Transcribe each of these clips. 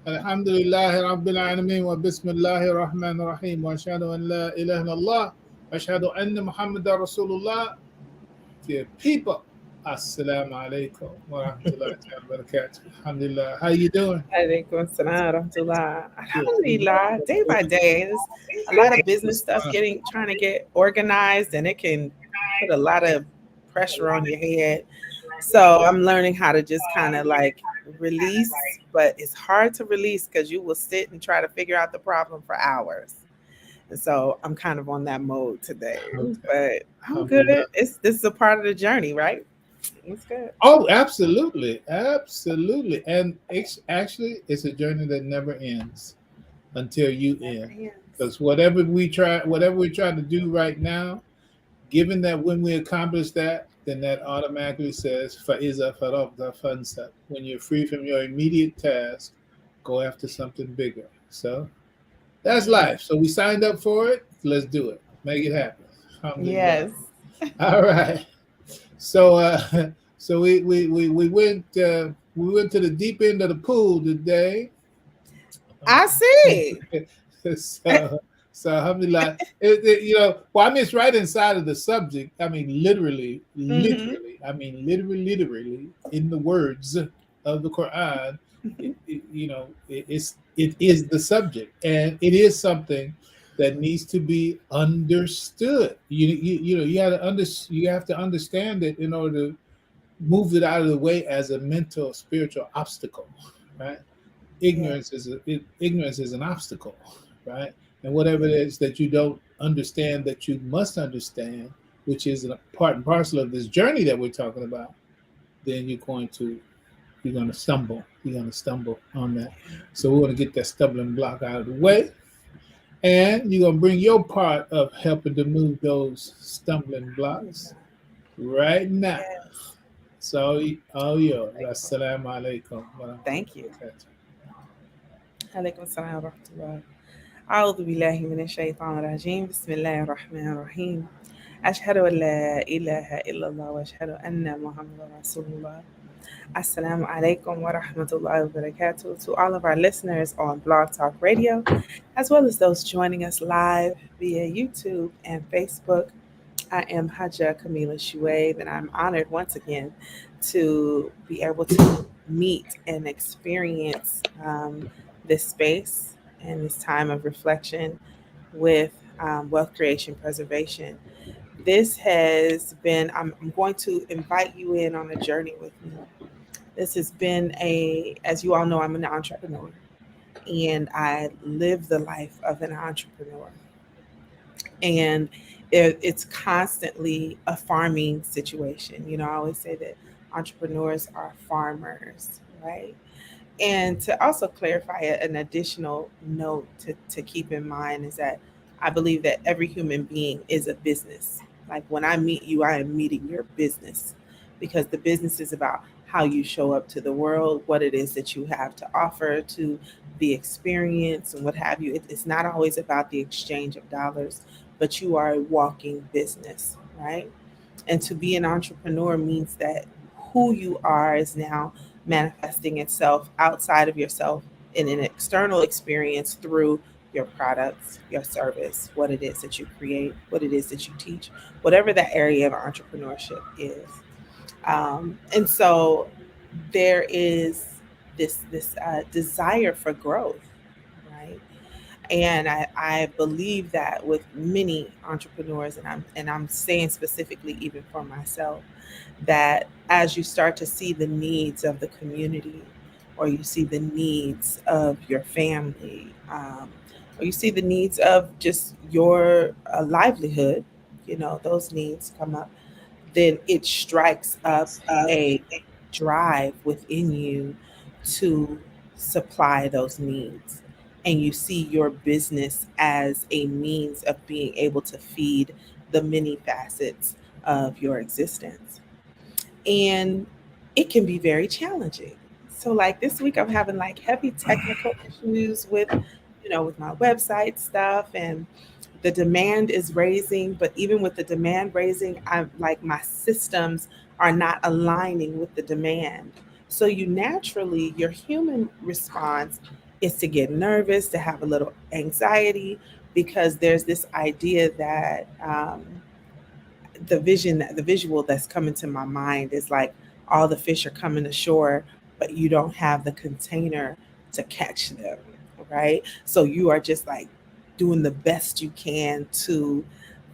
Alhamdulillah Rabbil Alameen wa Bismillahir Rahmanir Rahim wa ashhadu an la ilaha illallah wa ashhadu anna Muhammadar Rasulullah. Dear people, Assalamu alaikum wa rahmatullahi wa barakatuh. Alhamdulillah. How you doing? Alaikum assalam, rahmatullah. Good. Alhamdulillah, day by day, there's a lot of business stuff trying to get organized, and it can put a lot of pressure on your head. So I'm learning how to just kind of like release, but it's hard to release because you will sit and try to figure out the problem for hours. And so I'm kind of on that mode today, but I'm good. This is a part of the journey, right? It's good. Oh, absolutely. Absolutely. And actually, it's a journey that never ends until you end. Because whatever we're trying to do right now, given that when we accomplish that, then that automatically says, فَإِذَا فَرَغْتَ فَانْصَبْ. When you're free from your immediate task, go after something bigger. So that's life. So we signed up for it. Let's do it. Make it happen. Yes. All right. So so we went to the deep end of the pool today. I see. So alhamdulillah, well, I mean, it's right inside of the subject. I mean, literally, I mean, literally, in the words of the Quran, it is the subject, and it is something that needs to be understood. You have to understand it in order to move it out of the way as a mental, spiritual obstacle, right? Ignorance is an obstacle, right? And whatever it is that you don't understand that you must understand, which is a part and parcel of this journey that we're talking about, then you're going to stumble. You're going to stumble on that. So we want to get that stumbling block out of the way. And you're going to bring your part of helping to move those stumbling blocks right now. Yes. So, Assalamu alaikum. Thank you. Alaikum assalam wa rahmatullah. أعوذ بالله من الشيطان الرجيم بسم الله الرحمن الرحيم أشهد أن لا إله إلا الله وأشهد أن محمد رسول الله. Assalamu alaikum wa rahmatullahi wa barakatuh to all of our listeners on Blog Talk Radio, as well as those joining us live via YouTube and Facebook. I am Hajja Kamila Shuaib, and I'm honored once again to be able to meet and experience this space and this time of reflection with wealth creation preservation. This has been, I'm going to invite you in on a journey with me. This has been as you all know, I'm an entrepreneur, and I live the life of an entrepreneur. And it's constantly a farming situation. I always say that entrepreneurs are farmers, right? And to also clarify an additional note to keep in mind is that I believe that every human being is a business. Like when I meet you, I am meeting your business, because the business is about how you show up to the world, what it is that you have to offer to the experience and what have you. It's not always about the exchange of dollars, but you are a walking business, right? And to be an entrepreneur means that who you are is now manifesting itself outside of yourself in an external experience through your products, your service, what it is that you create, what it is that you teach, whatever that area of entrepreneurship is. And so there is this desire for growth, right? And I believe that with many entrepreneurs, and I'm saying specifically even for myself, that as you start to see the needs of the community, or you see the needs of your family, or you see the needs of just your livelihood, those needs come up, then it strikes up a drive within you to supply those needs. And you see your business as a means of being able to feed the many facets of your existence. And it can be very challenging. So like this week I'm having like heavy technical issues with, with my website stuff, and the demand is raising, but even with the demand raising, I'm like my systems are not aligning with the demand. So you naturally, your human response is to get nervous, to have a little anxiety, because there's this idea that the visual that's coming to my mind is like all the fish are coming ashore, but you don't have the container to catch them, right? So you are just like doing the best you can to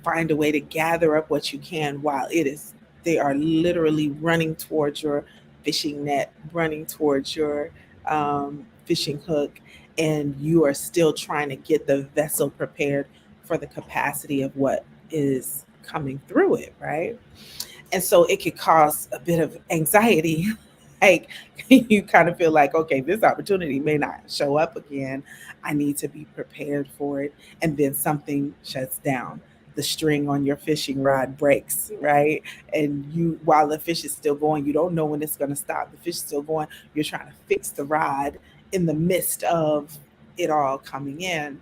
find a way to gather up what you can while they are literally running towards your fishing net, running towards your fishing hook, and you are still trying to get the vessel prepared for the capacity of what is coming through it, right? And so it could cause a bit of anxiety. Like you kind of feel like, okay, this opportunity may not show up again. I need to be prepared for it. And then something shuts down. The string on your fishing rod breaks, right? And while the fish is still going, you don't know when it's going to stop. The fish is still going. You're trying to fix the rod in the midst of it all coming in.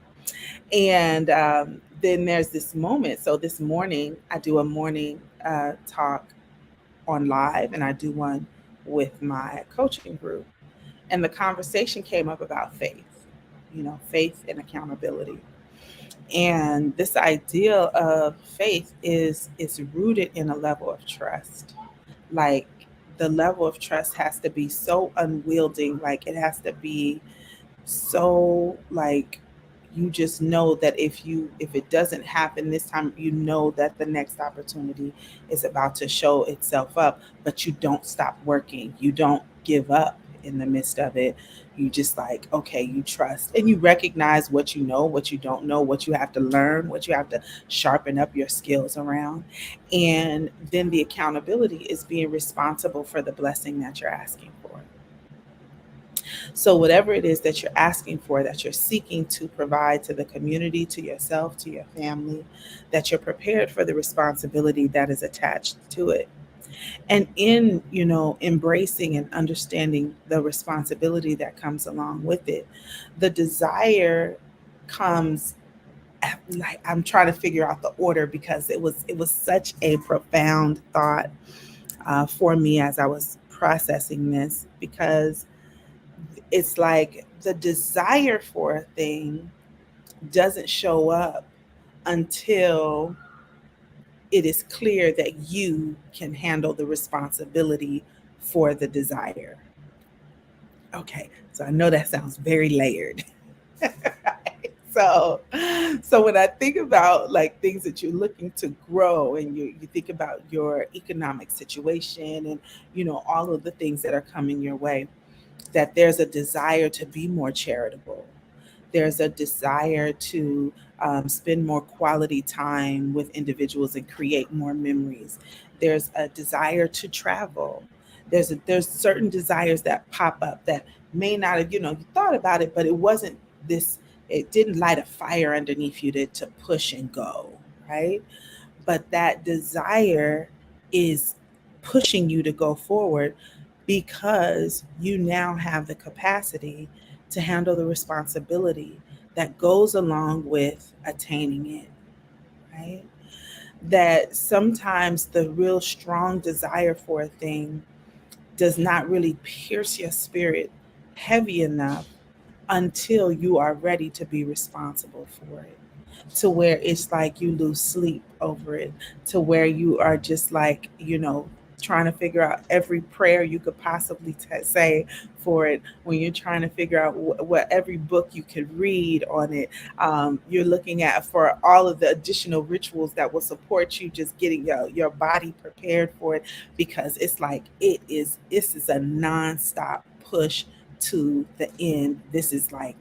And then there's this moment. So this morning, I do a morning talk on live, and I do one with my coaching group. And the conversation came up about faith, faith and accountability. And this idea of faith is rooted in a level of trust. Like the level of trust has to be so unwielding, like it has to be so like you just know that if it doesn't happen this time, you know that the next opportunity is about to show itself up, but you don't stop working, you don't give up in the midst of it. You just like, okay, you trust and you recognize what you know, what you don't know, what you have to learn, what you have to sharpen up your skills around. And then the accountability is being responsible for the blessing that you're asking for. So, whatever it is that you're asking for, that you're seeking to provide to the community, to yourself, to your family, that you're prepared for the responsibility that is attached to it. And in, embracing and understanding the responsibility that comes along with it, the desire comes. Like I'm trying to figure out the order because it was such a profound thought for me as I was processing this, because it's like the desire for a thing doesn't show up until it is clear that you can handle the responsibility for the desire. Okay, so I know that sounds very layered. so so when I think about like things that you're looking to grow, and you think about your economic situation, and all of the things that are coming your way, that there's a desire to be more charitable. There's a desire to spend more quality time with individuals and create more memories. There's a desire to travel. There's certain desires that pop up that may not have, you thought about it, but it wasn't this. It didn't light a fire underneath you to push and go, right? But that desire is pushing you to go forward because you now have the capacity to handle the responsibility that goes along with attaining it, right? That sometimes the real strong desire for a thing does not really pierce your spirit heavy enough until you are ready to be responsible for it, to where it's like you lose sleep over it, to where you are just like, trying to figure out every prayer you could possibly say for it, when you're trying to figure out what every book you could read on it. You're looking at for all of the additional rituals that will support you just getting your body prepared for it, because it's like this is a nonstop push to the end. This is like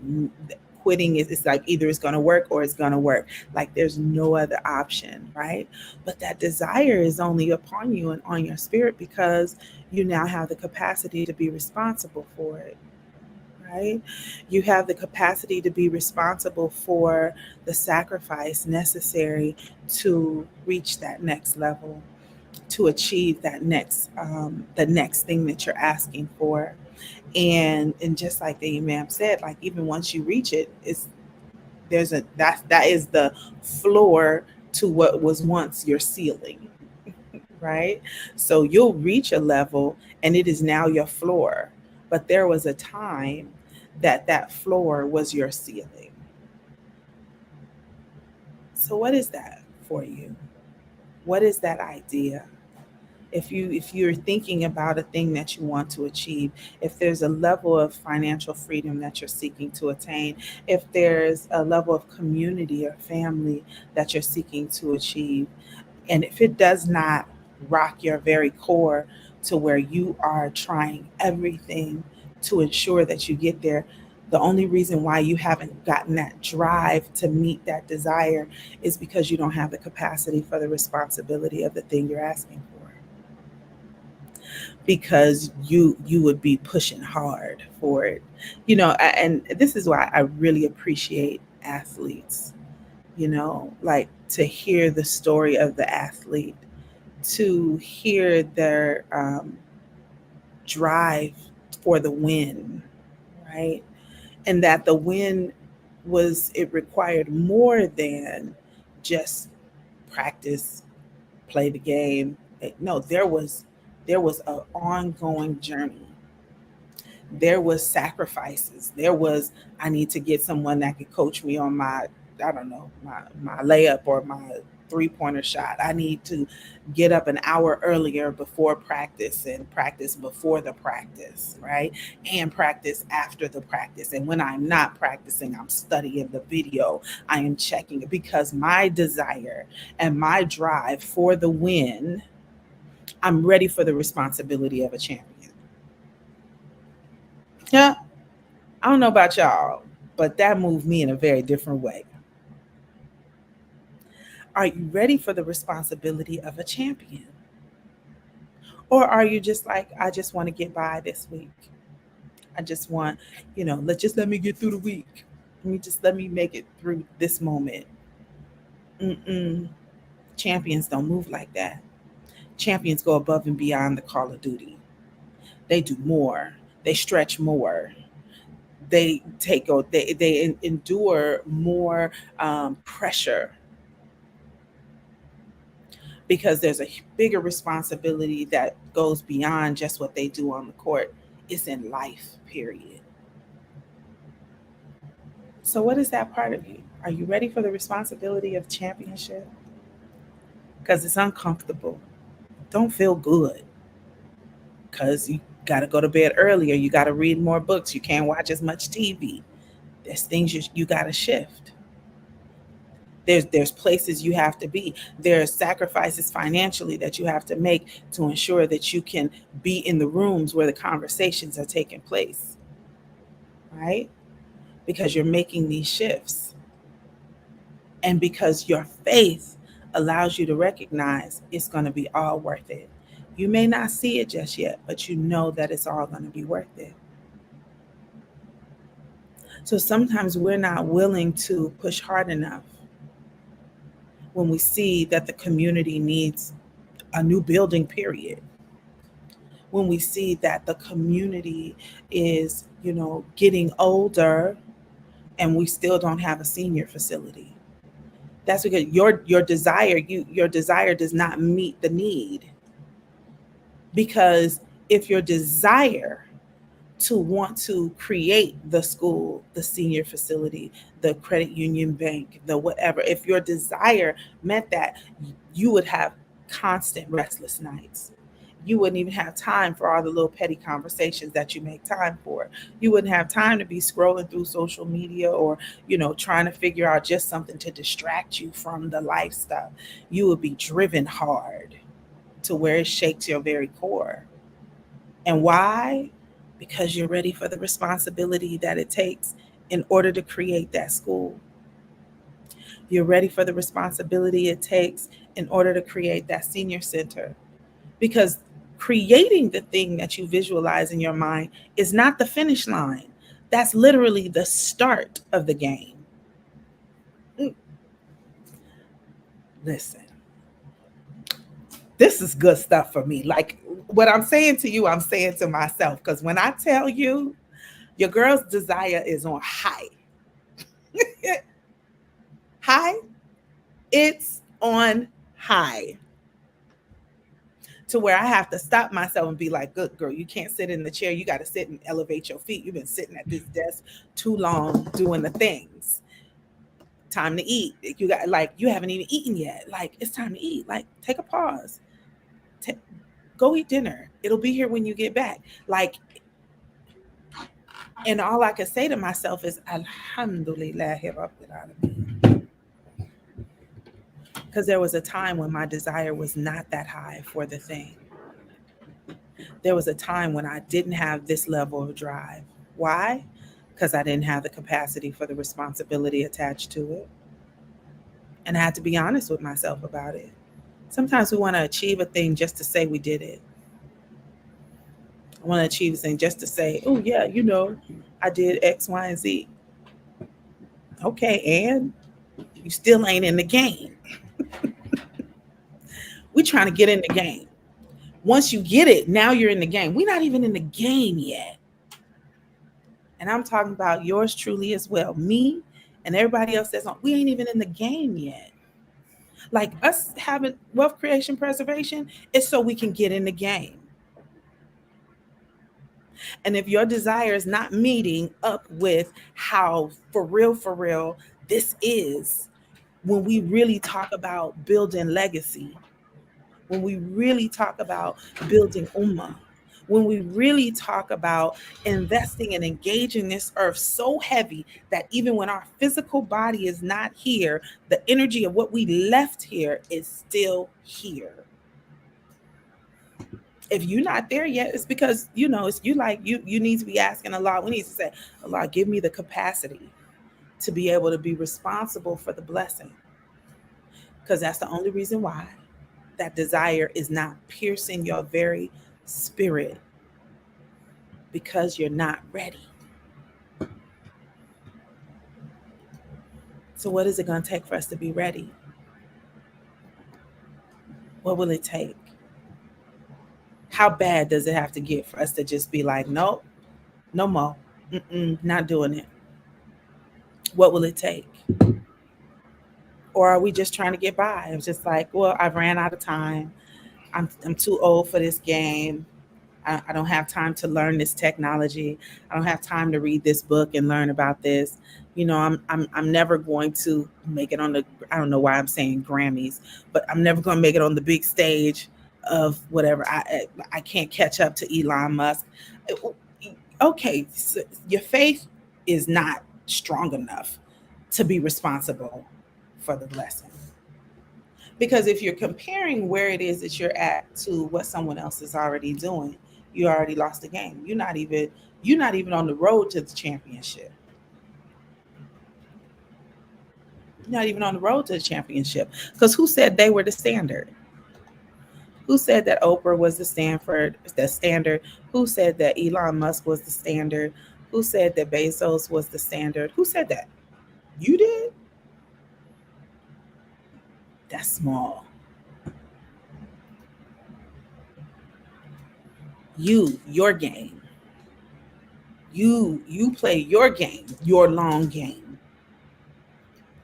quitting is, it's like either it's going to work or it's going to work. Like there's no other option, right? But that desire is only upon you and on your spirit because you now have the capacity to be responsible for it, right? You have the capacity to be responsible for the sacrifice necessary to reach that next level, to achieve the next thing that you're asking for. And just like the imam said, like even once you reach it, it's there's a that is the floor to what was once your ceiling, right? So you'll reach a level and it is now your floor, but there was a time that that floor was your ceiling. So what is that for you? What is that idea? If you're thinking about a thing that you want to achieve, if there's a level of financial freedom that you're seeking to attain, if there's a level of community or family that you're seeking to achieve, and if it does not rock your very core to where you are trying everything to ensure that you get there, the only reason why you haven't gotten that drive to meet that desire is because you don't have the capacity for the responsibility of the thing you're asking for, because you would be pushing hard for it. And this is why I really appreciate athletes, like to hear the story of the athlete, to hear their drive for the win, right? And that the win it required more than just practice, play the game. No, there was an ongoing journey. There was sacrifices. There was, I need to get someone that could coach me on my, I don't know, my layup or my three-pointer shot. I need to get up an hour earlier before practice and practice before the practice, right? And practice after the practice. And when I'm not practicing, I'm studying the video. I am checking it because my desire and my drive for the win, I'm ready for the responsibility of a champion. Yeah, I don't know about y'all, but that moved me in a very different way. Are you ready for the responsibility of a champion? Or are you just like, I just want to get by this week? I just want, let me get through the week. Let me make it through this moment. Mm-mm. Champions don't move like that. Champions go above and beyond the call of duty. They do more. They stretch more. They endure more pressure, because there's a bigger responsibility that goes beyond just what they do on the court. It's in life, period. So what is that part of you? Are you ready for the responsibility of championship? Because it's uncomfortable. Don't feel good because you got to go to bed earlier. You got to read more books. You can't watch as much TV. There's things you got to shift. There's places you have to be. There's sacrifices financially that you have to make to ensure that you can be in the rooms where the conversations are taking place, right? Because you're making these shifts, and because your faith allows you to recognize it's going to be all worth it. You may not see it just yet, but you know that it's all going to be worth it. So sometimes we're not willing to push hard enough when we see that the community needs a new building, period. When we see that the community is, getting older and we still don't have a senior facility. That's because your desire does not meet the need. Because if your desire to want to create the school, the senior facility, the credit union bank, the whatever, if your desire meant that, you would have constant restless nights. You wouldn't even have time for all the little petty conversations that you make time for. You wouldn't have time to be scrolling through social media or, trying to figure out just something to distract you from the life stuff. You would be driven hard to where it shakes your very core. And why? Because you're ready for the responsibility that it takes in order to create that school. You're ready for the responsibility it takes in order to create that senior center. Because creating the thing that you visualize in your mind is not the finish line. That's literally the start of the game. Listen, this is good stuff for me. Like what I'm saying to you, I'm saying to myself. Because when I tell you, your girl's desire is on high. High, it's on high. To where I have to stop myself and be like, good girl, you can't sit in the chair. You got to sit and elevate your feet. You've been sitting at this desk too long doing the things. Time to eat. You got like you haven't even eaten yet. Like it's time to eat. Like take a pause. Go eat dinner. It'll be here when you get back. Like, and all I can say to myself is Alhamdulillah Rabbil Alameen. Because there was a time when my desire was not that high for the thing. There was a time when I didn't have this level of drive. Why? Because I didn't have the capacity for the responsibility attached to it. And I had to be honest with myself about it. Sometimes we want to achieve a thing just to say we did it. I want to achieve a thing just to say, oh, yeah, I did X, Y, and Z. Okay, and you still ain't in the game. We're trying to get in the game. Once you get it, now you're in the game. We're not even in the game yet. And I'm talking about yours truly as well. Me and everybody else that's on, we ain't even in the game yet. Like us having wealth creation preservation is so we can get in the game. And if your desire is not meeting up with how for real, this is when we really talk about building legacy, when we really talk about building ummah, when we really talk about investing and engaging this earth so heavy that even when our physical body is not here, the energy of what we left here is still here. If you're not there yet, it's because it's you need to be asking Allah. We need to say, Allah, give me the capacity to be able to be responsible for the blessing. Because that's the only reason why that desire is not piercing your very spirit, because you're not ready. So what is it going to take for us to be ready? What will it take? How bad does it have to get for us to just be like, nope, no more, not doing it? What will it take? Or are we just trying to get by? It's just like, well, I've ran out of time. I'm too old for this game. I don't have time to learn this technology. I don't have time to read this book and learn about this. I'm never going to make it on the, I don't know why I'm saying Grammys, but I'm never going to make it on the big stage of whatever. I can't catch up to Elon Musk. Okay, so your faith is not strong enough to be responsible for the blessing. Because if you're comparing where it is that you're at to what someone else is already doing, you already lost the game. You're not even on the road to the championship. You're not even on the road to the championship. Because who said they were the standard? Who said that Oprah was the standard? Who said that Elon Musk was the standard? Who said that Bezos was the standard? Who said that? You did? That's small. Your game. You play your game, your long game.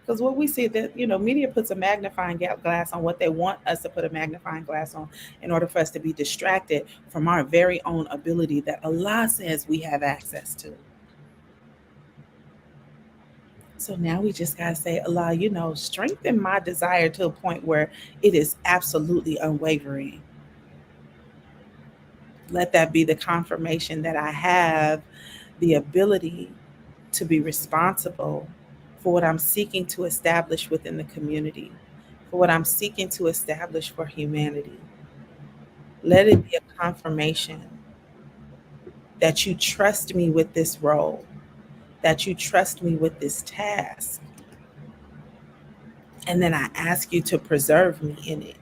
Because what we see that, media puts a magnifying glass on what they want us to put a magnifying glass on in order for us to be distracted from our very own ability that Allah says we have access to. So now we just got to say, Allah, strengthen my desire to a point where it is absolutely unwavering. Let that be the confirmation that I have the ability to be responsible for what I'm seeking to establish within the community, for what I'm seeking to establish for humanity. Let it be a confirmation that you trust me with this role, that you trust me with this task. And then I ask you to preserve me in it.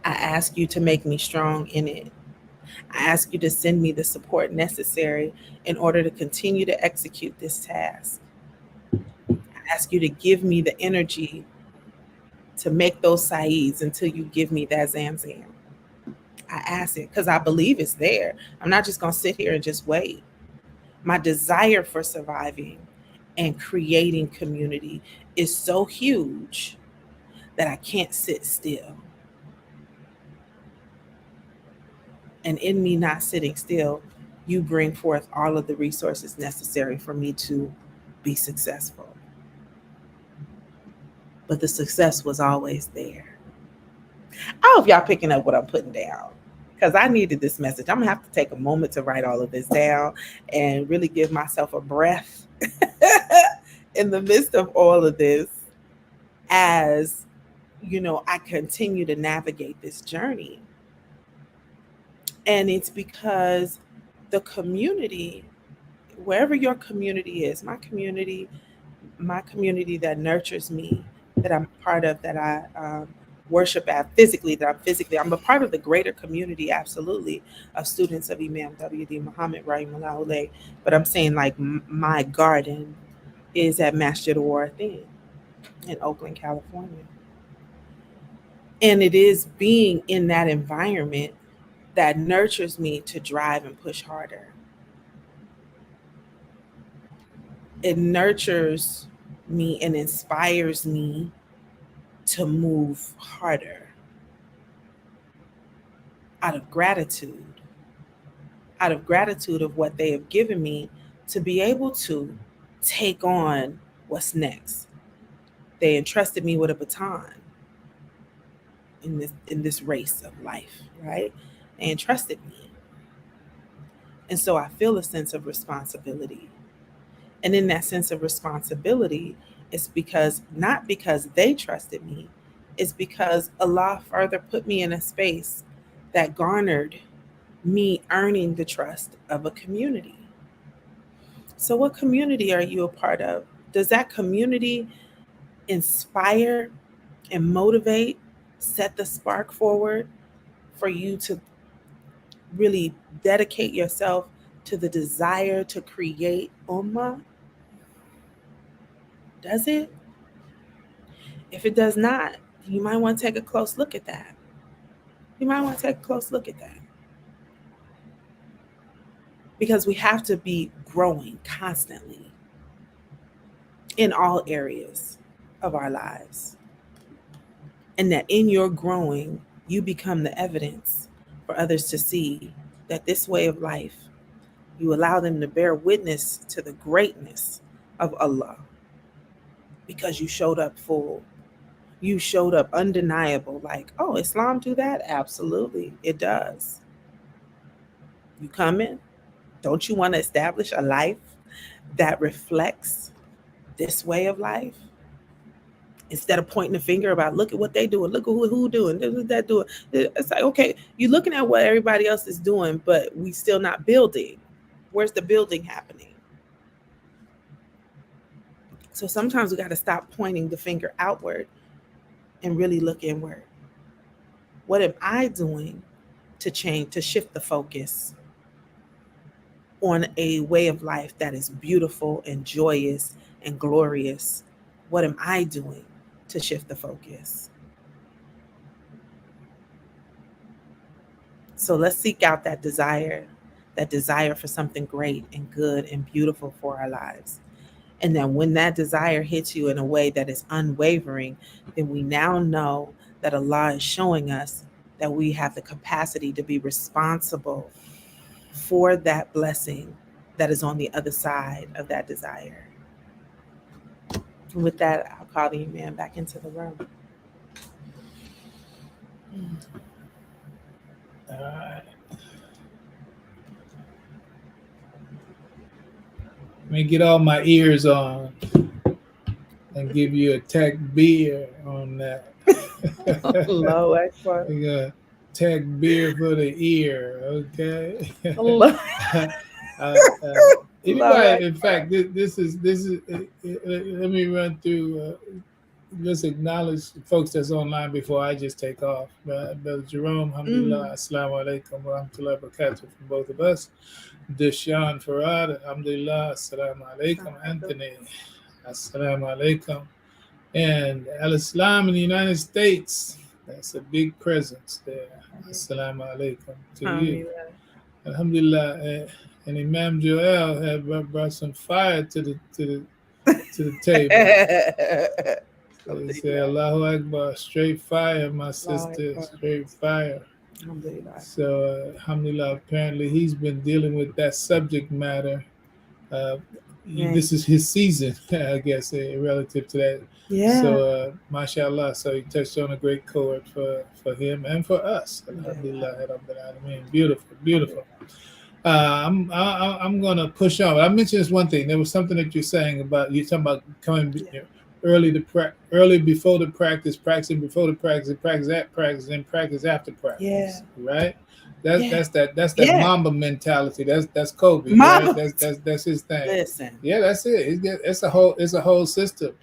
I ask you to make me strong in it. I ask you to send me the support necessary in order to continue to execute this task. I ask you to give me the energy to make those saids until you give me that zamzam. I ask it because I believe it's there. I'm not just going to sit here and just wait. My desire for surviving and creating community is so huge that I can't sit still. And in me not sitting still, you bring forth all of the resources necessary for me to be successful. But the success was always there. I hope y'all picking up what I'm putting down because I needed this message. I'm gonna have to take a moment to write all of this down and really give myself a breath in the midst of all of this as I continue to navigate this journey. And it's because the community, wherever your community is, my community that nurtures me, that I'm part of, that I worship at physically, I'm a part of the greater community, absolutely, of students of Imam W.D. Muhammad Rahimahullah. But I'm saying like my garden is at Masjid Al-Warathin in Oakland, California. And it is being in that environment that nurtures me to drive and push harder. It nurtures me and inspires me to move harder out of gratitude of what they have given me to be able to take on what's next. They entrusted me with a baton in this race of life, right? They entrusted me. And so I feel a sense of responsibility. And in that sense of responsibility, it's not because they trusted me, it's because Allah further put me in a space that garnered me earning the trust of a community. So what community are you a part of? Does that community inspire and motivate, set the spark forward for you to really dedicate yourself to the desire to create ummah? Does it? If it does not, you might want to take a close look at that. Because we have to be growing constantly in all areas of our lives. And that in your growing, you become the evidence for others to see that this way of life, you allow them to bear witness to the greatness of Allah. Because you showed up full. You showed up undeniable, like, oh, Islam do that? Absolutely, it does. You coming? Don't you want to establish a life that reflects this way of life? Instead of pointing the finger about, look at what they doing, look at who doing, look that doing. It's like, okay, you're looking at what everybody else is doing, but we still not building. Where's the building happening? So sometimes we got to stop pointing the finger outward and really look inward. What am I doing to change, to shift the focus on a way of life that is beautiful and joyous and glorious? What am I doing to shift the focus? So let's seek out that desire for something great and good and beautiful for our lives. And then when that desire hits you in a way that is unwavering, then we now know that Allah is showing us that we have the capacity to be responsible for that blessing that is on the other side of that desire. And with that, I'll call the man back into the room. All right. Let me get all my ears on and give you a tech beer on that. Low expert. Tech beer for the ear, okay? Anybody, in fact, this is. Let me run through just acknowledge folks that's online before I just take off. Brother Jerome, alhamdulillah, assalamu alaikum wa rahmatullahi wa barakatuh from both of us. Deshaun Farad, alhamdulillah, assalamu alaikum. Anthony, assalamu alaikum. And Al Islam in the United States, that's a big presence there. Assalamu alaikum to you. Alhamdulillah. And Imam Joel had brought some fire to the table. So he said, Allahu Akbar, straight fire, my sister, straight fire. So, alhamdulillah, apparently he's been dealing with that subject matter. This is his season, I guess, relative to that. Yeah. So, mashallah, so he touched on a great chord for him and for us. Alhamdulillah, beautiful, beautiful. I'm going to push on. I mentioned this one thing. There was something that you're saying about, you're talking about coming early before the practice, practicing before the practice, practice at practice, and practice after practice. Right? That's that Mamba mentality. That's Kobe. Mamba. Right? That's his thing. Listen. Yeah, that's it. It's a whole system.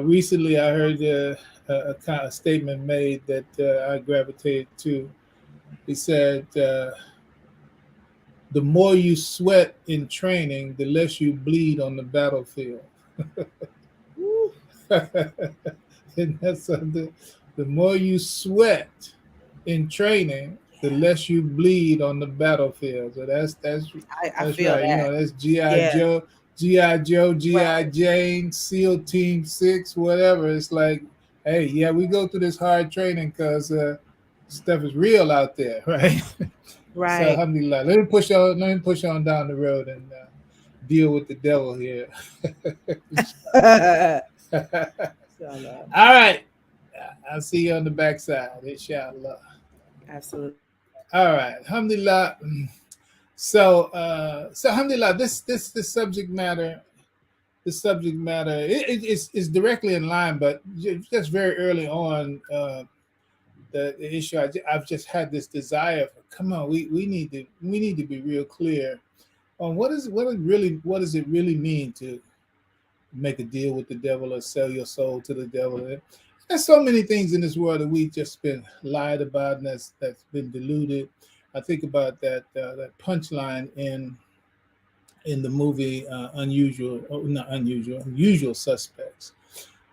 Recently, I heard a kind of statement made that I gravitated to. He said, "The more you sweat in training, the less you bleed on the battlefield." And that's something. The more you sweat in training, the less you bleed on the battlefield. So that's I feel right. That. That's G.I. Joe, G.I. Joe, G.I. Jane, SEAL Team 6, whatever. It's like, hey, yeah, we go through this hard training because stuff is real out there, right? Right. So alhamdulillah. Let me push on down the road and deal with the devil here. All right. I'll see you on the backside, inshallah. Absolutely. All right. Alhamdulillah. So alhamdulillah, this subject matter, is directly in line, but just very early on, the issue I've just had this desire for, come on, we need to be real clear on what does it really mean to make a deal with the devil or sell your soul to the devil. There's so many things in this world that we've just been lied about and that's been diluted. I think about that punchline in the movie Usual Suspects,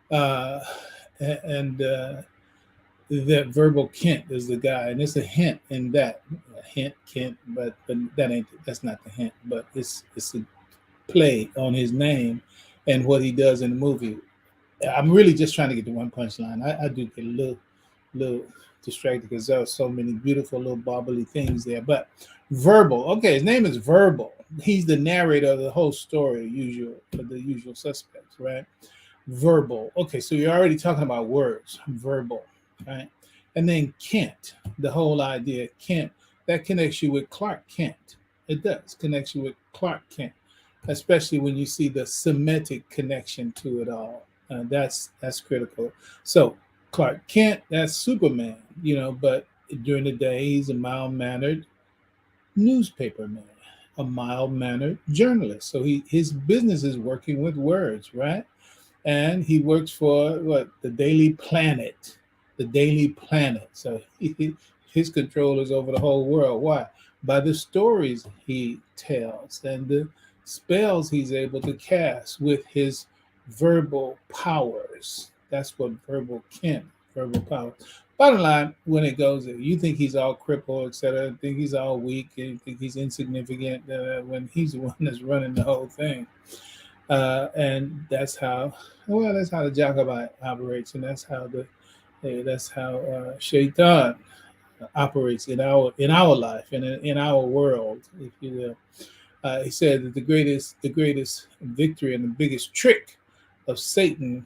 and that Verbal Kent is the guy, and it's a hint in that hint Kent, but that's not the hint, but it's a play on his name and what he does in the movie. I'm really just trying to get to one punchline. I do get a little distracted because there are so many beautiful little bobbly things there. But Verbal, okay, his name is Verbal. He's the narrator of the whole story, the Usual Suspects, right? Verbal. Okay, so you're already talking about words. Verbal, right? And then Kent, the whole idea, Kent, that connects you with Clark Kent. It does connect you with Clark Kent, especially when you see the Semitic connection to it all. That's critical. So Clark Kent, that's Superman, but during the day he's a mild-mannered newspaper man, a mild-mannered journalist. So his business is working with words, right? And he works for the Daily Planet. So his control is over the whole world. Why? By the stories he tells and the spells he's able to cast with his verbal powers. That's what verbal power. Bottom line, when it goes, you think he's all crippled, etc. Think he's all weak, and think he's insignificant when he's the one that's running the whole thing. And that's how the Jacobite operates, and that's how Shaitan operates in our life and in our world, if you will. He said that the greatest victory and the biggest trick of Satan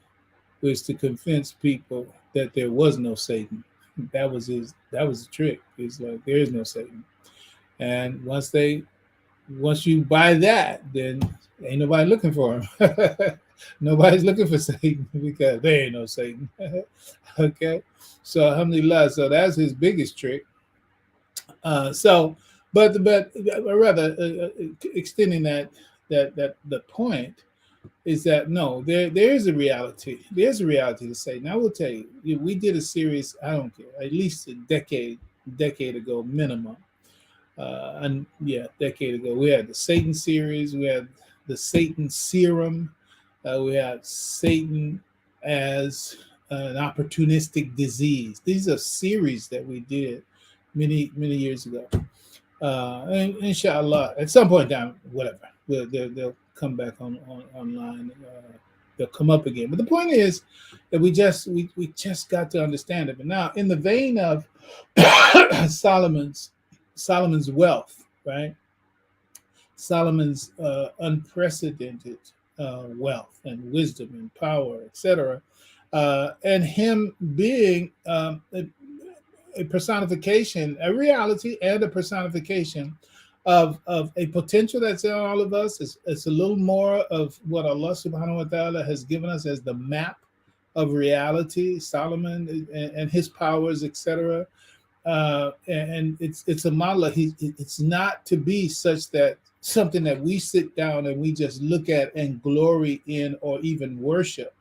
was to convince people that there was no Satan. That was the trick. He's like, there is no Satan. And once you buy that, then ain't nobody looking for him. Nobody's looking for Satan because there ain't no Satan. Okay. So alhamdulillah, so that's his biggest trick. But rather extending that the point, is that no, there is a reality. There's a reality to say. Now I will tell you, we did a series. I don't care, at least a decade ago minimum. And yeah, decade ago, we had the Satan series. We had the Satan serum. We had Satan as an opportunistic disease. These are series that we did many years ago. And inshallah, at some point down, whatever, they'll come back on online. They'll come up again. But the point is that we just got to understand it. But now, in the vein of Solomon's wealth, right? Solomon's unprecedented wealth and wisdom and power, etc., and him being a personification, a reality, and a personification of a potential that's in all of us. It's a little more of what Allah subhanahu wa ta'ala has given us as the map of reality, Solomon and his powers, etc. And it's a model. It's not to be such that something that we sit down and we just look at and glory in or even worship.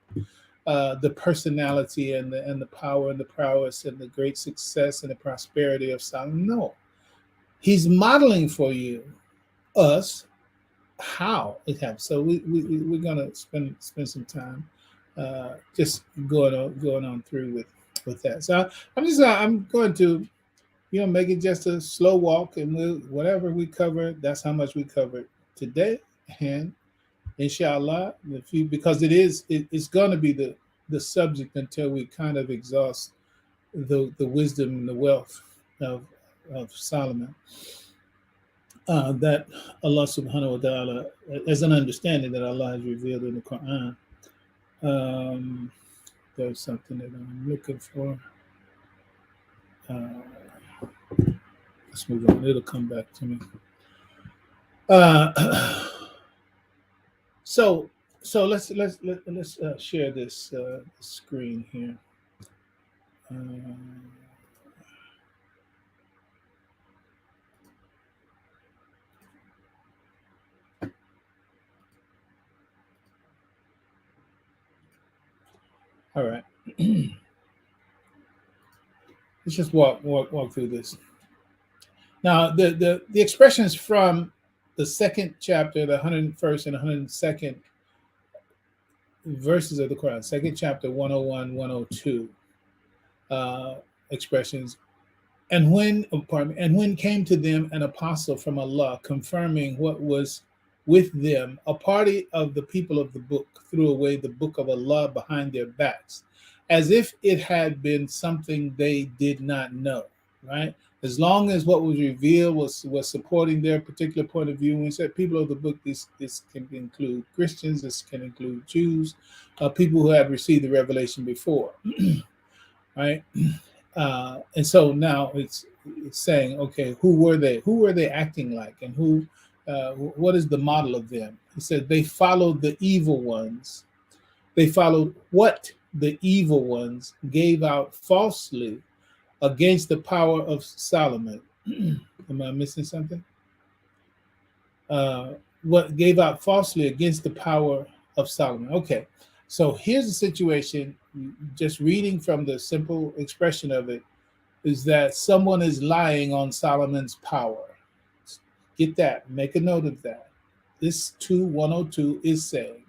The personality and the power and the prowess and the great success and the prosperity of Solomon. No, he's modeling for us how it happens. So we're gonna spend some time just going on through with that. So I'm going to make it just a slow walk, and whatever we cover, that's how much we covered today. And inshallah, because it's going to be the subject until we kind of exhaust the wisdom and the wealth of Solomon, that Allah subhanahu wa ta'ala, as an understanding that Allah has revealed in the Quran. There's something that I'm looking for. Let's move on. It'll come back to me. So let's share this screen here. All right. Let's just walk through this. Now, the expressions from the second chapter, the 101st and 102nd verses of the Quran, second chapter, 101, 102 expressions. And when came to them an apostle from Allah, confirming what was with them, a party of the people of the book threw away the book of Allah behind their backs, as if it had been something they did not know, right? As long as what was revealed was supporting their particular point of view. When we said people of the book, this can include Christians, this can include Jews, people who had received the revelation before, right? And so now it's saying, okay, who were they? Who were they acting like? And what is the model of them? He said they followed the evil ones. They followed what the evil ones gave out falsely against the power of Solomon. Am I missing something? What gave out falsely against the power of Solomon. Okay, so here's the situation. Just reading from the simple expression of it is that someone is lying on Solomon's power. Get that, make a note of that. This 102 is saying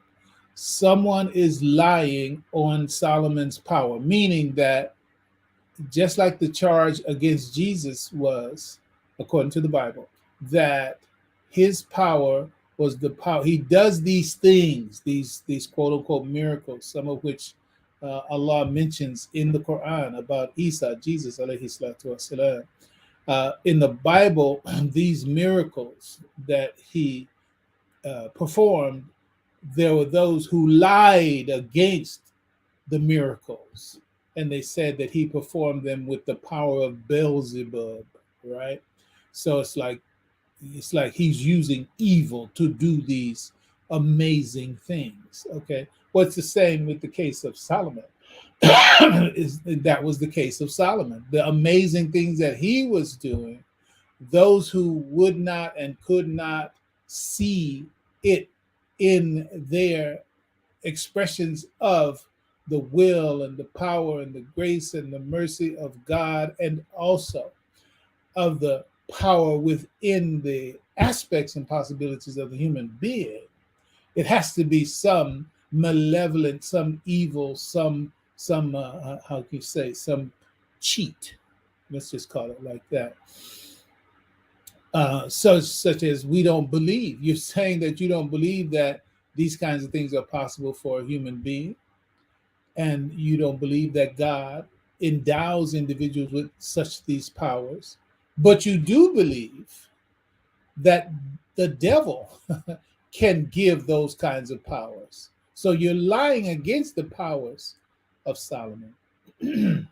someone is lying on Solomon's power, meaning that just like the charge against Jesus was, according to the Bible, that his power was the power. He does these things, these quote unquote miracles, some of which Allah mentions in the Quran about Isa, Jesus, alayhi salatu wasalam. In the Bible, these miracles that he performed, there were those who lied against the miracles, and they said that he performed them with the power of Beelzebub, right? So it's like he's using evil to do these amazing things. Okay, what's the same with the case of Solomon? That was the case of Solomon. The amazing things that he was doing, those who would not and could not see it in their expressions of the will and the power and the grace and the mercy of God, and also of the power within the aspects and possibilities of the human being. It has to be some malevolent, some evil, some how can you say, some cheat. Let's just call it like that. Such as we don't believe. You're saying that you don't believe that these kinds of things are possible for a human being, and you don't believe that God endows individuals with such these powers, but you do believe that the devil can give those kinds of powers. So you're lying against the powers of Solomon, and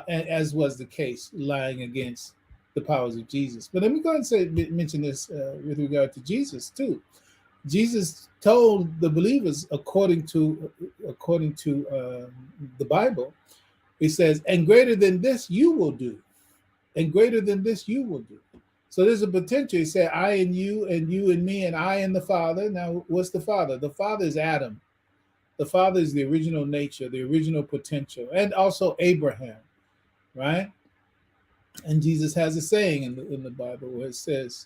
as was the case, lying against the powers of Jesus. But let me go ahead and mention this with regard to Jesus too. Jesus told the believers, according to the Bible, he says, "And greater than this you will do, and greater than this you will do." So there's a potential. He said, "I and you and me, and I and the Father." Now, what's the Father? The Father is Adam. The Father is the original nature, the original potential, and also Abraham, right? And Jesus has a saying in the Bible where it says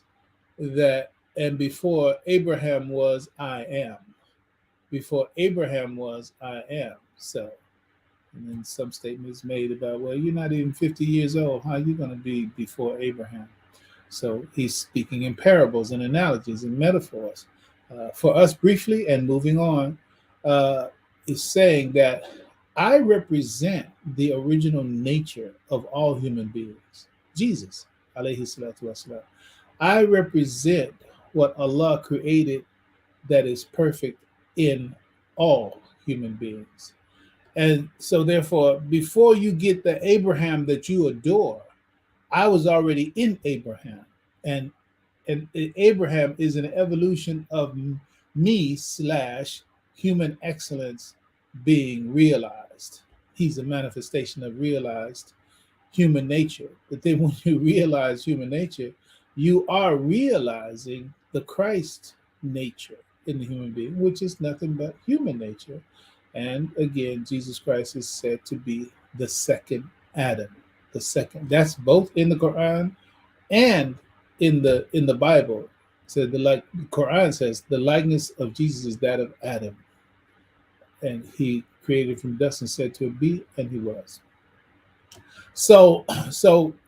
that, "And before Abraham was, I am." Before Abraham was, I am. So, and then some statements made about, well, you're not even 50 years old. How are you going to be before Abraham? So he's speaking in parables and analogies and metaphors. For us, briefly and moving on, is saying that I represent the original nature of all human beings. Jesus, alayhi salatu wasalam. I represent what Allah created that is perfect in all human beings. And so, therefore, before you get the Abraham that you adore, I was already in Abraham. And Abraham is an evolution of me slash human excellence being realized. He's a manifestation of realized human nature. But then when you realize human nature, you are realizing the Christ nature in the human being, which is nothing but human nature. And again, Jesus Christ is said to be the second Adam. The second. That's both in the Quran and in the Bible. So the Quran says the likeness of Jesus is that of Adam, and he created from dust and said to it be, and he was. So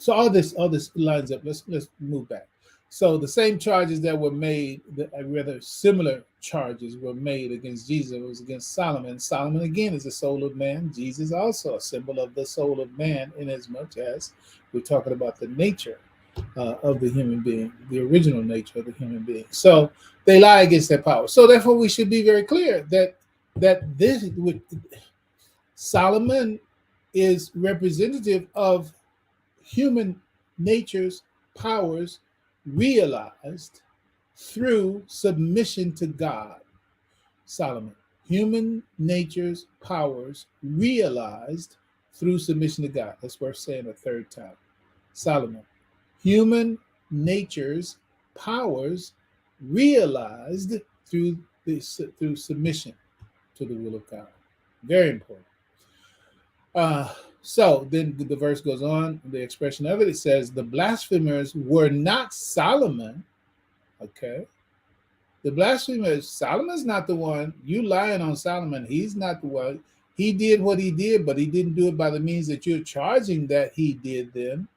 all this lines up. Let's move back. So the same charges that were made, rather similar charges were made against Jesus. It was against Solomon. Solomon again is the soul of man. Jesus also a symbol of the soul of man, in as much as we're talking about the nature of the human being, the original nature of the human being. So they lie against their power. So therefore, we should be very clear that this Solomon is representative of human nature's powers realized through submission to God. Solomon, human nature's powers realized through submission to God. That's worth saying a third time. Solomon, human nature's powers realized through submission to the will of God. Very important. So then the verse goes on, the expression of it, it says, the blasphemers were not Solomon. Okay. The blasphemers, Solomon's not the one. You lying on Solomon. He's not the one. He did what he did, but he didn't do it by the means that you're charging that he did them.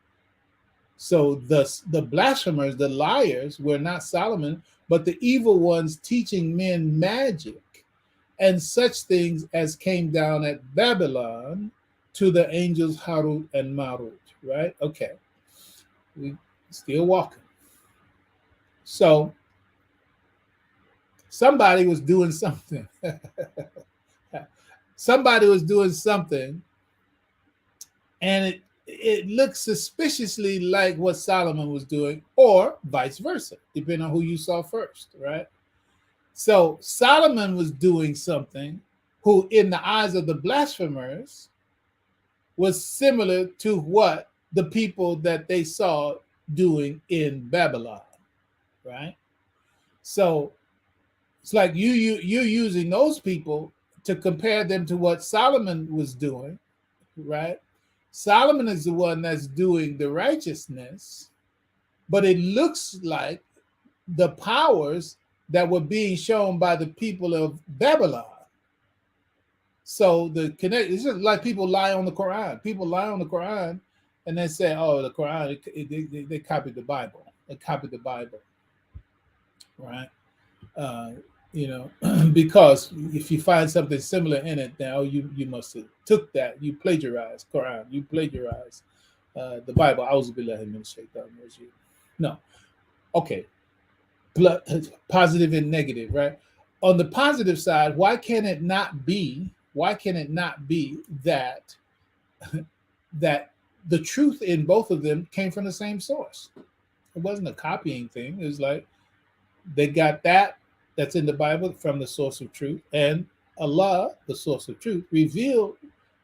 So the blasphemers, the liars, were not Solomon, but the evil ones teaching men magic and such things as came down at Babylon to the angels Harut and Marut, right? Okay. We still walking. So somebody was doing something. Somebody was doing something, and it looks suspiciously like what Solomon was doing, or vice versa, depending on who you saw first, right? So Solomon was doing something who, in the eyes of the blasphemers, was similar to what the people that they saw doing in Babylon, right? So It's like you're using those people to compare them to what Solomon was doing, right? Solomon is the one that's doing the righteousness, but it looks like the powers that were being shown by the people of Babylon. So the connect, it's just like people lie on the Quran. People lie on the Quran and then say, "Oh, the Quran, they copied the Bible. They copied the Bible, right?" Uh, because if you find something similar in it, now you must have took that. You plagiarized Quran. You plagiarized the Bible. No, okay. Positive and negative, right? On the positive side, why can it not be? Why can it not be that that the truth in both of them came from the same source? It wasn't a copying thing. It was like they got that's in the Bible from the source of truth, and Allah, the source of truth, revealed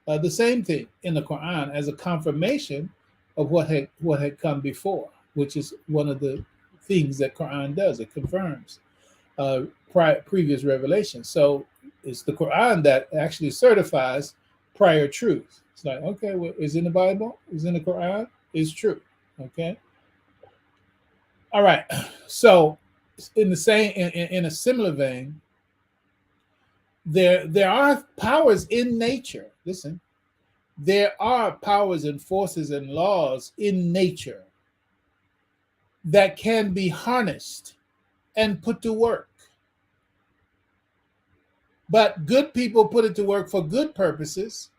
the same thing in the Quran as a confirmation of what had come before, which is one of the things that Quran does. It confirms previous revelation. So it's the Quran that actually certifies prior truth. It's like, okay, well, it's in the Bible, it's in the Quran, it's true. Okay. All right. So in the same in a similar vein, there are powers in nature. Listen, there are powers and forces and laws in nature that can be harnessed and put to work. But good people put it to work for good purposes,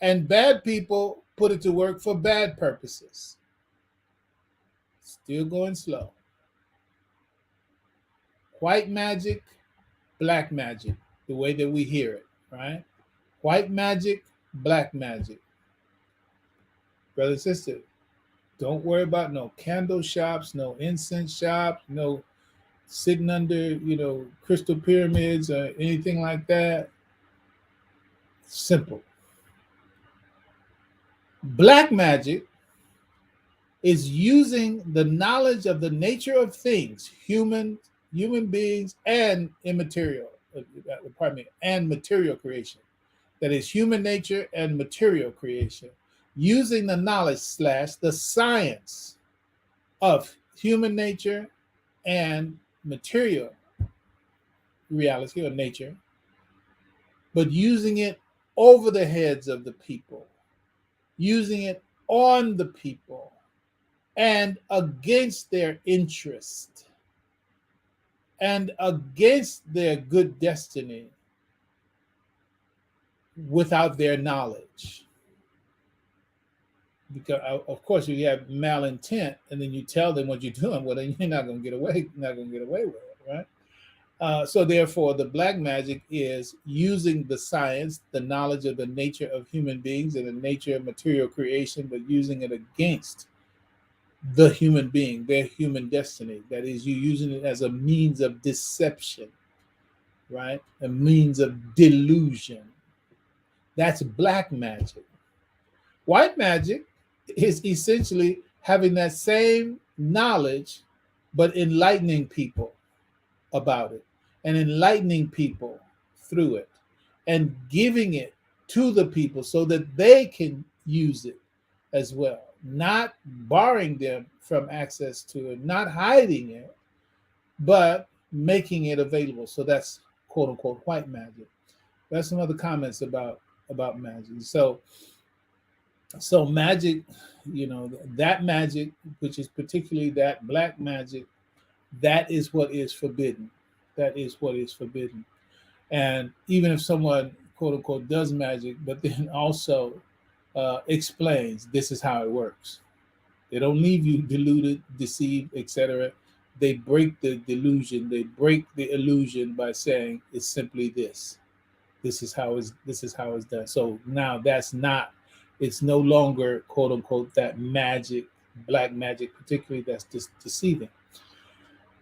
and bad people put it to work for bad purposes. Still going slow. White magic, black magic, the way that we hear it, right? White magic, black magic. Brother and sister, don't worry about no candle shops, no incense shops, no sitting under, crystal pyramids or anything like that. Simple. Black magic is using the knowledge of the nature of things, human beings, and immaterial, and material creation. That is human nature and material creation, using the knowledge / the science of human nature and material reality or nature, but using it over the heads of the people, using it on the people and against their interest and against their good destiny without their knowledge. Because of course, if you have malintent and then you tell them what you're doing, well, then you're not going to get away with it, right? So therefore, the black magic is using the science, the knowledge of the nature of human beings and the nature of material creation, but using it against the human being, their human destiny. That is, you using it as a means of deception, right? A means of delusion. That's black magic. White magic is essentially having that same knowledge, but enlightening people about it and enlightening people through it and giving it to the people so that they can use it as well, not barring them from access to it, not hiding it, but making it available. So that's quote unquote white magic. That's some other comments about magic. So magic, that magic, which is particularly that black magic, that is what is forbidden. That is what is forbidden. And even if someone, quote unquote, does magic, but then also explains this is how it works. They don't leave you deluded, deceived, etc. They break the delusion. They break the illusion by saying it's simply this. This is how it's done. So now it's no longer, quote unquote, that magic, black magic, particularly that's just deceiving.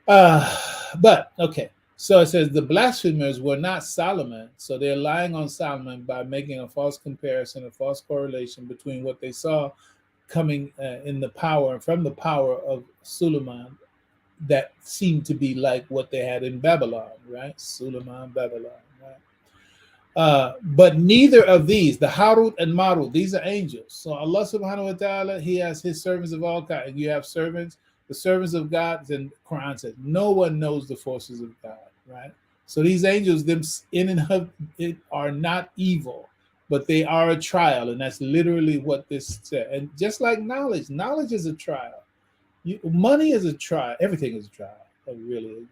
But okay, so it says the blasphemers were not Solomon, so they're lying on Solomon by making a false comparison, a false correlation between what they saw coming in the power from the power of Suleiman that seem to be like what they had in Babylon, right? Suleiman, Babylon, right? But neither of these, the Harut and Marut, these are angels. So Allah subhanahu wa ta'ala, He has His servants of all kinds. You have servants, the servants of God, and Quran says, no one knows the forces of God, right? So these angels, them in and of it, are not evil, but they are a trial. And that's literally what this said. And just like knowledge is a trial. Money is a trial. Everything is a trial. Really,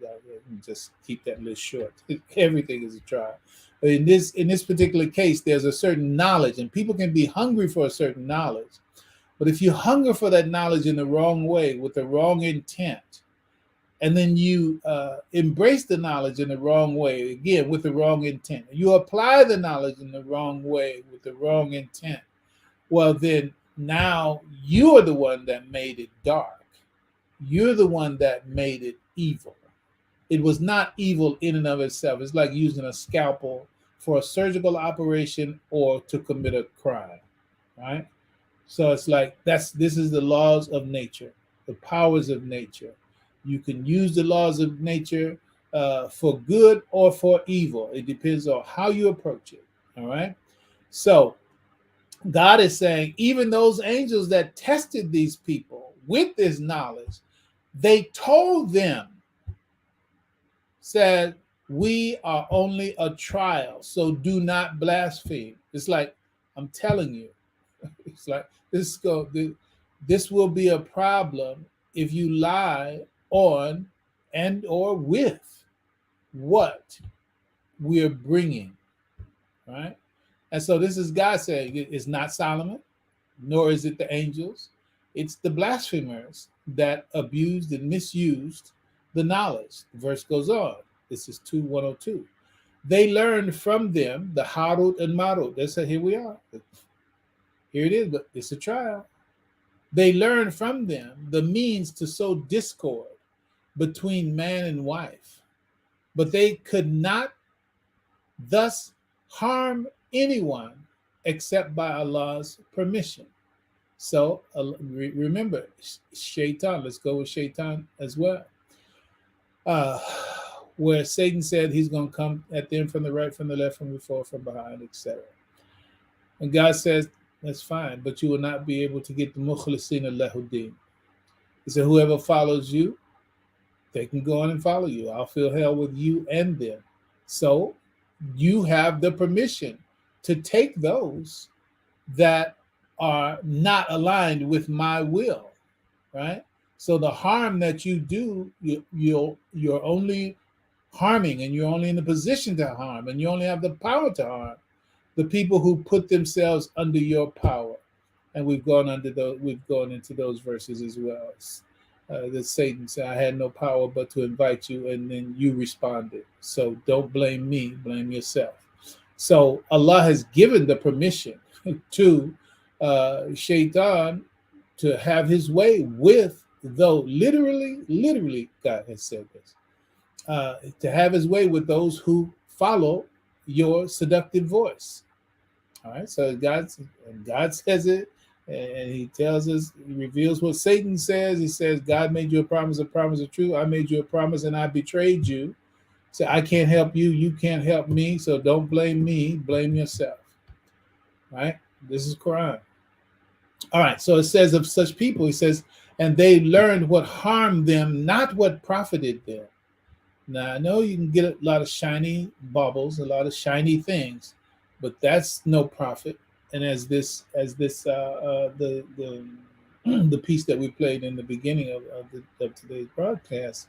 just keep that list short. Everything is a trial. But in this particular case, there's a certain knowledge, and people can be hungry for a certain knowledge. But if you hunger for that knowledge in the wrong way, with the wrong intent, and then you embrace the knowledge in the wrong way, again with the wrong intent, you apply the knowledge in the wrong way with the wrong intent, well, then now you're the one that made it dark. You're the one that made it evil. It was not evil in and of itself. It's like using a scalpel for a surgical operation or to commit a crime, right? So it's like this is the laws of nature, the powers of nature. You can use the laws of nature for good or for evil. It depends on how you approach it, all right? So God is saying, even those angels that tested these people with this knowledge, they told them, said, we are only a trial, so do not blaspheme. It's like, I'm telling you, it's like this will be a problem if you lie on and or with what we're bringing, right? And so this is God saying, it's not Solomon, nor is it the angels. It's the blasphemers that abused and misused the knowledge. The verse goes on. This is 2:102. They learned from them the Harut and Marut. They said, here we are. Here it is, but it's a trial. They learned from them the means to sow discord between man and wife, but they could not thus harm anyone except by Allah's permission. So remember, Shaitan, let's go with Shaitan as well. Where Satan said he's going to come at them from the right, from the left, from before, from behind, etc. And God says, that's fine, but you will not be able to get the mukhlisina lahud-din. He said, whoever follows you, they can go on and follow you. I'll fill hell with you and them. So you have the permission to take those that are not aligned with my will, right? So the harm that you do, you're only harming, and you're only in the position to harm, and you only have the power to harm the people who put themselves under your power. And we've gone into those verses as well. That Satan said, I had no power but to invite you, and then you responded. So don't blame me, blame yourself. So Allah has given the permission to Shaitan to have his way with, though literally God has said this, to have his way with those who follow your seductive voice. All right, so God says it, and he tells us, he reveals what Satan says. He says, God made you a promise of truth. I made you a promise and I betrayed you. So I can't help you, you can't help me, so don't blame me, blame yourself. Right? This is Quran. All right, so it says of such people, he says, and they learned what harmed them, not what profited them. Now, I know you can get a lot of shiny baubles, a lot of shiny things, but that's no profit. And as the piece that we played in the beginning of today's broadcast,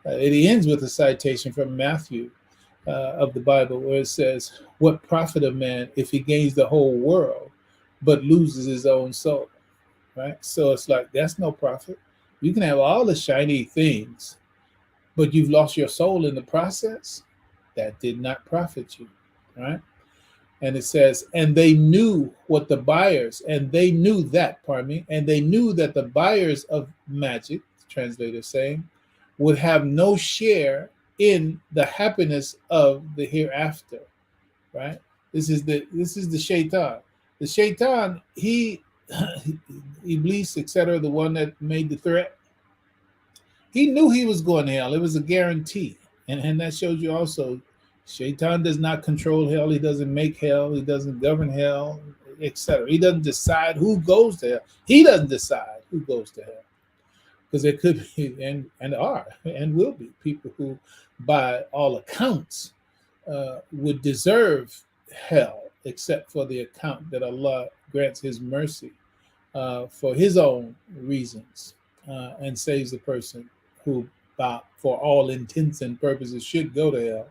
it ends with a citation from Matthew of the Bible, where it says, what profit a man if he gains the whole world but loses his own soul, right? So it's like, that's no profit. You can have all the shiny things, but you've lost your soul in the process. That did not profit you, right? And it says, and they knew what the buyers, and they knew that the buyers of magic, the translator saying, would have no share in the happiness of the hereafter, right? This is the Shaitan. The Shaitan, he Iblis, etc., the one that made the threat, He knew he was going to hell. It was a guarantee. And that shows you also, Shaitan does not control hell. He doesn't make hell. He doesn't govern hell, etc. He doesn't decide who goes to hell. He doesn't decide who goes to hell. Because there could be, and are, and will be people who, by all accounts, would deserve hell, except for the account that Allah grants His mercy for His own reasons, and saves the person who, for all intents and purposes, should go to hell.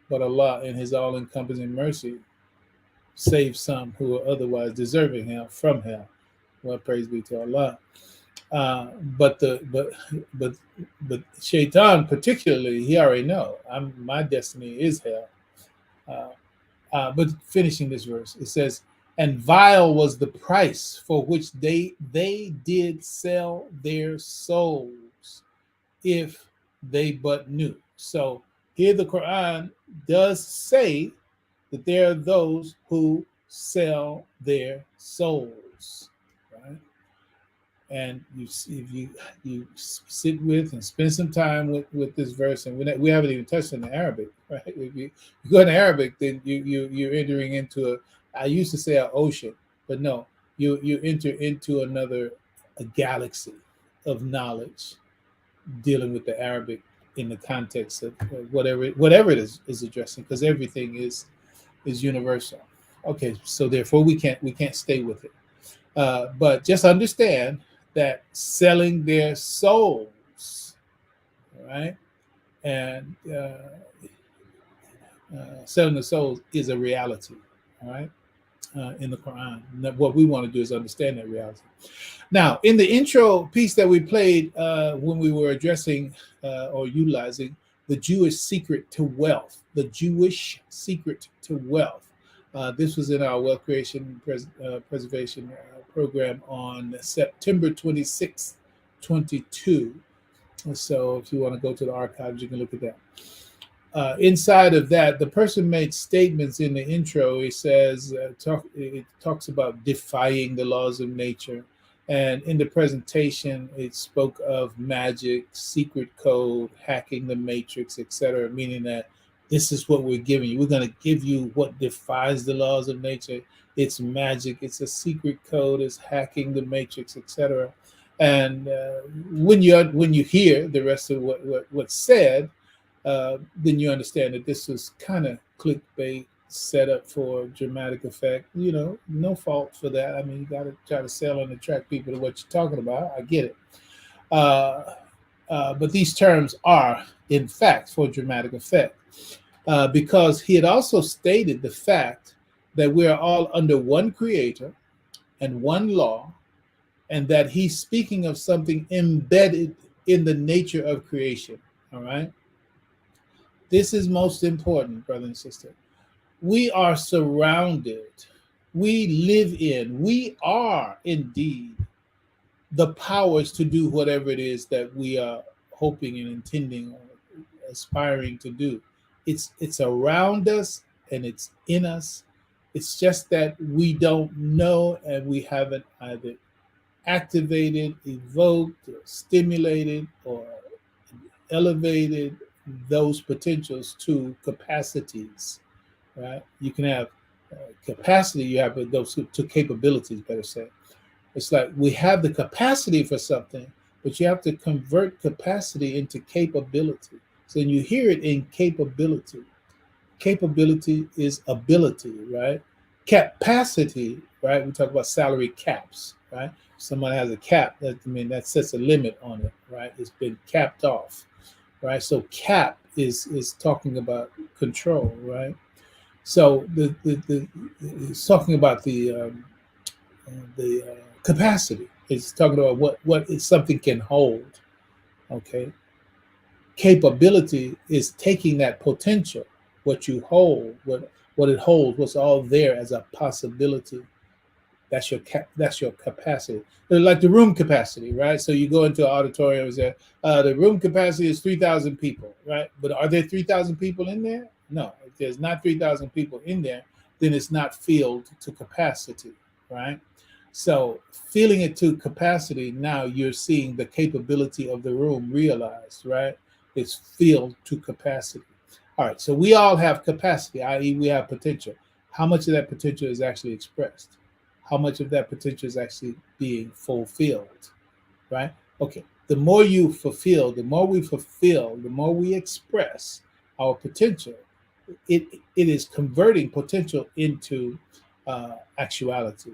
But Allah, in His all-encompassing mercy, saves some who are otherwise deserving hell from hell. Well, praise be to Allah. But Shaitan particularly, he already know. My destiny is hell. But finishing this verse, it says, "And vile was the price for which they did sell their souls, if they but knew." So here the Quran does say that there are those who sell their souls, right? And if you sit with and spend some time with this verse, and we haven't even touched on the Arabic, right? If you go into Arabic, then you're entering into I used to say an ocean, but no, you enter into a galaxy of knowledge dealing with the Arabic in the context of whatever it is addressing, because everything is universal. Okay, so therefore we can't stay with it. But just understand that selling their souls, right, and selling the souls is a reality, all right, in the Quran. What we want to do is understand that reality. Now, in the intro piece that we played when we were addressing or utilizing the Jewish secret to wealth, this was in our wealth creation preservation program on September 26th, 22. So if you want to go to the archives, you can look at that. Inside of that, the person made statements in the intro. He says, it talks about defying the laws of nature. And in the presentation, it spoke of magic, secret code, hacking the matrix, etc., meaning that this is what we're giving you. We're going to give you what defies the laws of nature. It's magic. It's a secret code. It's hacking the matrix, etc. And when you hear the rest of what's said, then you understand that this was kind of clickbait, set up for dramatic effect. No fault for that. I mean, you got to try to sell and attract people to what you're talking about. I get it. But these terms are, in fact, for dramatic effect. Because he had also stated the fact that we are all under one creator and one law, and that he's speaking of something embedded in the nature of creation. All right. This is most important, brother and sister. We are surrounded. We live in. We are indeed the powers to do whatever it is that we are hoping and intending or aspiring to do. It's around us and it's in us. It's just that we don't know, and we haven't either activated, evoked, or stimulated, or elevated those potentials to capacities, right? You can have capacity, you have those to capabilities, better say. It's like we have the capacity for something, but you have to convert capacity into capability. So when you hear it in capability, capability is ability, right? Capacity, right? We talk about salary caps, right? Someone has a cap, that sets a limit on it, right? It's been capped off, right? So cap is talking about control, right? So it's talking about the capacity. It's talking about what something can hold. Okay. Capability is taking that potential, what you hold, what it holds, what's all there as a possibility. That's your capacity. Like the room capacity, right? So you go into an auditorium and say, the room capacity is 3,000 people, right? But are there 3,000 people in there? No. If there's not 3,000 people in there, then it's not filled to capacity, right? So feeling it to capacity, now you're seeing the capability of the room realized, right? It's filled to capacity. All right, so we all have capacity, i.e., we have potential. How much of that potential is actually expressed? How much of that potential is actually being fulfilled, right? Okay, the more you fulfill, the more we fulfill, the more we express our potential, it is converting potential into actuality.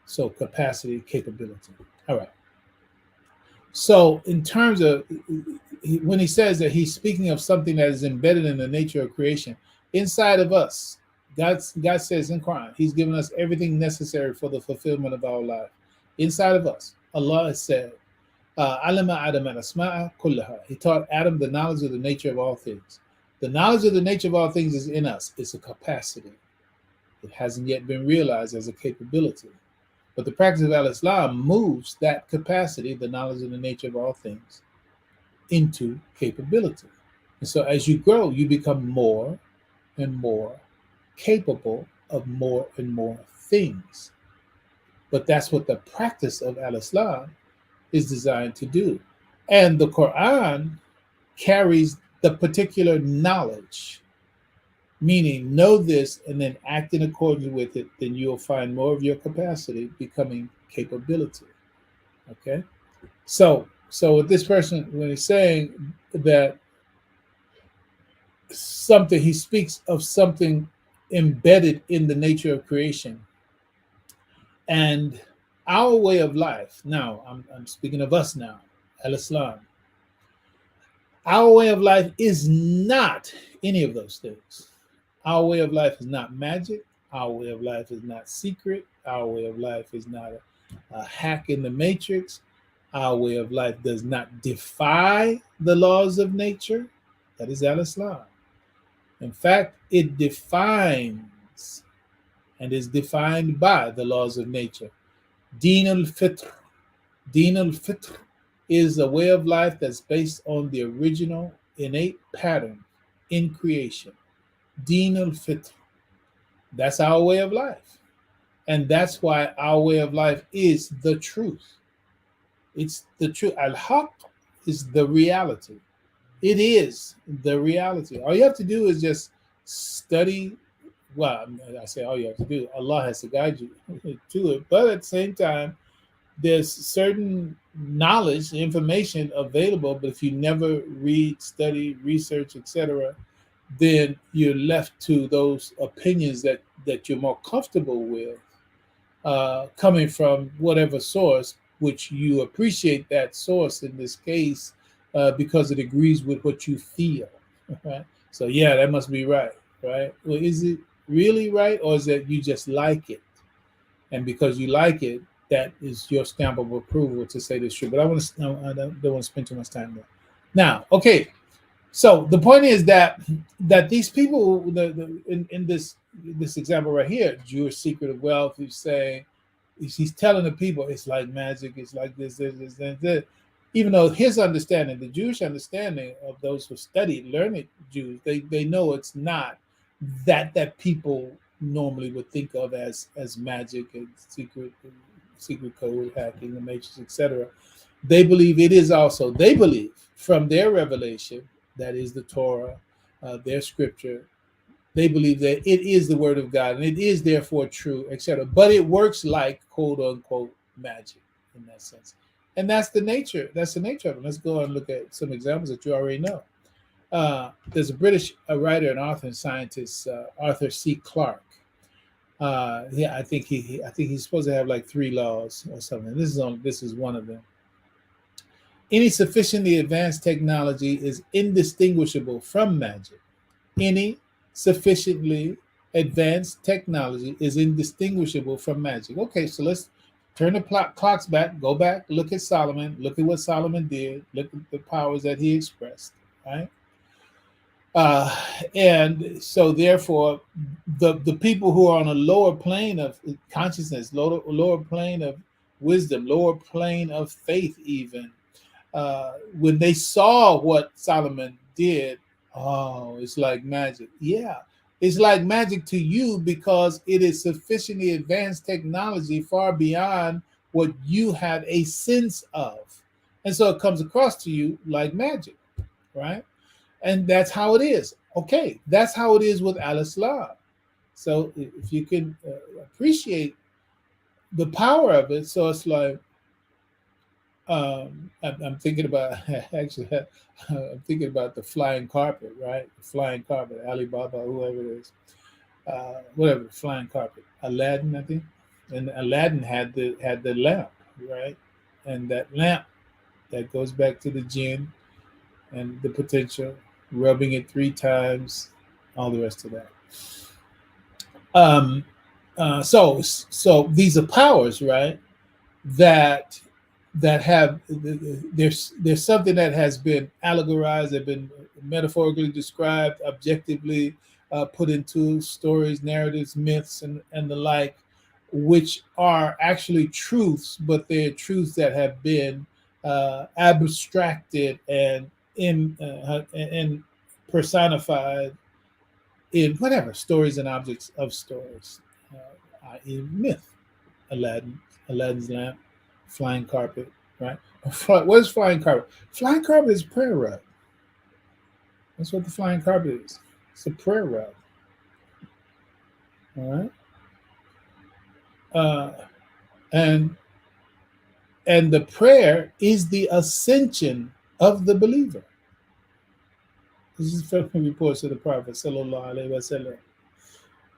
So capacity, capability. All right. So in terms of when he says that he's speaking of something that is embedded in the nature of creation inside of us, God says in Quran, He's given us everything necessary for the fulfillment of our life. Inside of us, Allah has said, "Alama Adam al-asma'a kullaha." He taught Adam the knowledge of the nature of all things. The knowledge of the nature of all things is in us. It's a capacity. It hasn't yet been realized as a capability. But the practice of Al-Islam moves that capacity, the knowledge of the nature of all things, into capability. And so as you grow, you become more and more capable of more and more things. But that's what the practice of Al-Islam is designed to do. And the Quran carries the particular knowledge, meaning know this and then act in accordance with it, then you'll find more of your capacity becoming capability. Okay? So with this person, when he's saying that something, he speaks of something embedded in the nature of creation. And our way of life, now I'm speaking of us now, Al-Islam, our way of life is not any of those things. Our way of life is not magic. Our way of life is not secret. Our way of life is not a hack in the matrix. Our way of life does not defy the laws of nature. That is Al-Islam. In fact, it defines and is defined by the laws of nature. Deen al-Fitr. Deen al-Fitr is a way of life that's based on the original innate pattern in creation. Deen al-Fitr. That's our way of life. And that's why our way of life is the truth. It's the truth. Al-Haq is the reality. It is the reality. All you have to do is just study. Well, I say all you have to do. Allah has to guide you to it. But at the same time, there's certain knowledge, information available. But if you never read, study, research, etc., then you're left to those opinions that you're more comfortable with, coming from whatever source, which you appreciate that source in this case because it agrees with what you feel. Right? So yeah, that must be right. Right? Well, is it really right, or is it you just like it, and because you like it, that is your stamp of approval to say this true? But I don't want to spend too much time there. Now, okay. So the point is that these people, in this example right here, Jewish secret of wealth, he's telling the people it's like magic, it's like this. Even though his understanding, the Jewish understanding of those who studied, learned Jews, they know it's not that people normally would think of as magic and secret code, hacking the matrix, etc. They believe it is also. They believe from their revelation, that is the Torah, their scripture. They believe that it is the word of God and it is therefore true, etc. But it works like quote unquote magic in that sense. And that's the nature. That's the nature of it. Let's go and look at some examples that you already know. There's a British writer and author and scientist, Arthur C. Clarke. Yeah, I think he's supposed to have like 3 laws or something. This is one of them. Any sufficiently advanced technology is indistinguishable from magic. Any sufficiently advanced technology is indistinguishable from magic. Okay, so let's turn the clocks back, go back, look at Solomon, look at what Solomon did, look at the powers that he expressed, right? And so therefore, the people who are on a lower plane of consciousness, lower plane of wisdom, lower plane of faith even, when they saw what Solomon did, oh, it's like magic. Yeah, It's like magic to you because it is sufficiently advanced technology far beyond what you have a sense of. And so it comes across to you like magic, right? And that's how it is. Okay, that's how it is with Al-Islam. So if you can appreciate the power of it, so it's like I'm thinking about actually I'm thinking about the flying carpet, right? The flying carpet, Alibaba, whoever it is, whatever, flying carpet, Aladdin, I think, and Aladdin had the lamp, right? And that lamp that goes back to the jinn and the potential, rubbing it 3 times, all the rest of that. Um, so these are powers, right? That have there's something that has been allegorized, have been metaphorically described, objectively put into stories, narratives, myths, and the like, which are actually truths, but they're truths that have been abstracted and personified in whatever stories and objects of stories, in myth. Aladdin, Aladdin's lamp, flying carpet, right? What is flying carpet? Flying carpet is prayer rug. That's what the flying carpet is. It's a prayer rug. All right. Uh, and the prayer is the ascension of the believer. This is from the reports of the Prophet sallallahu alaihi wasallam.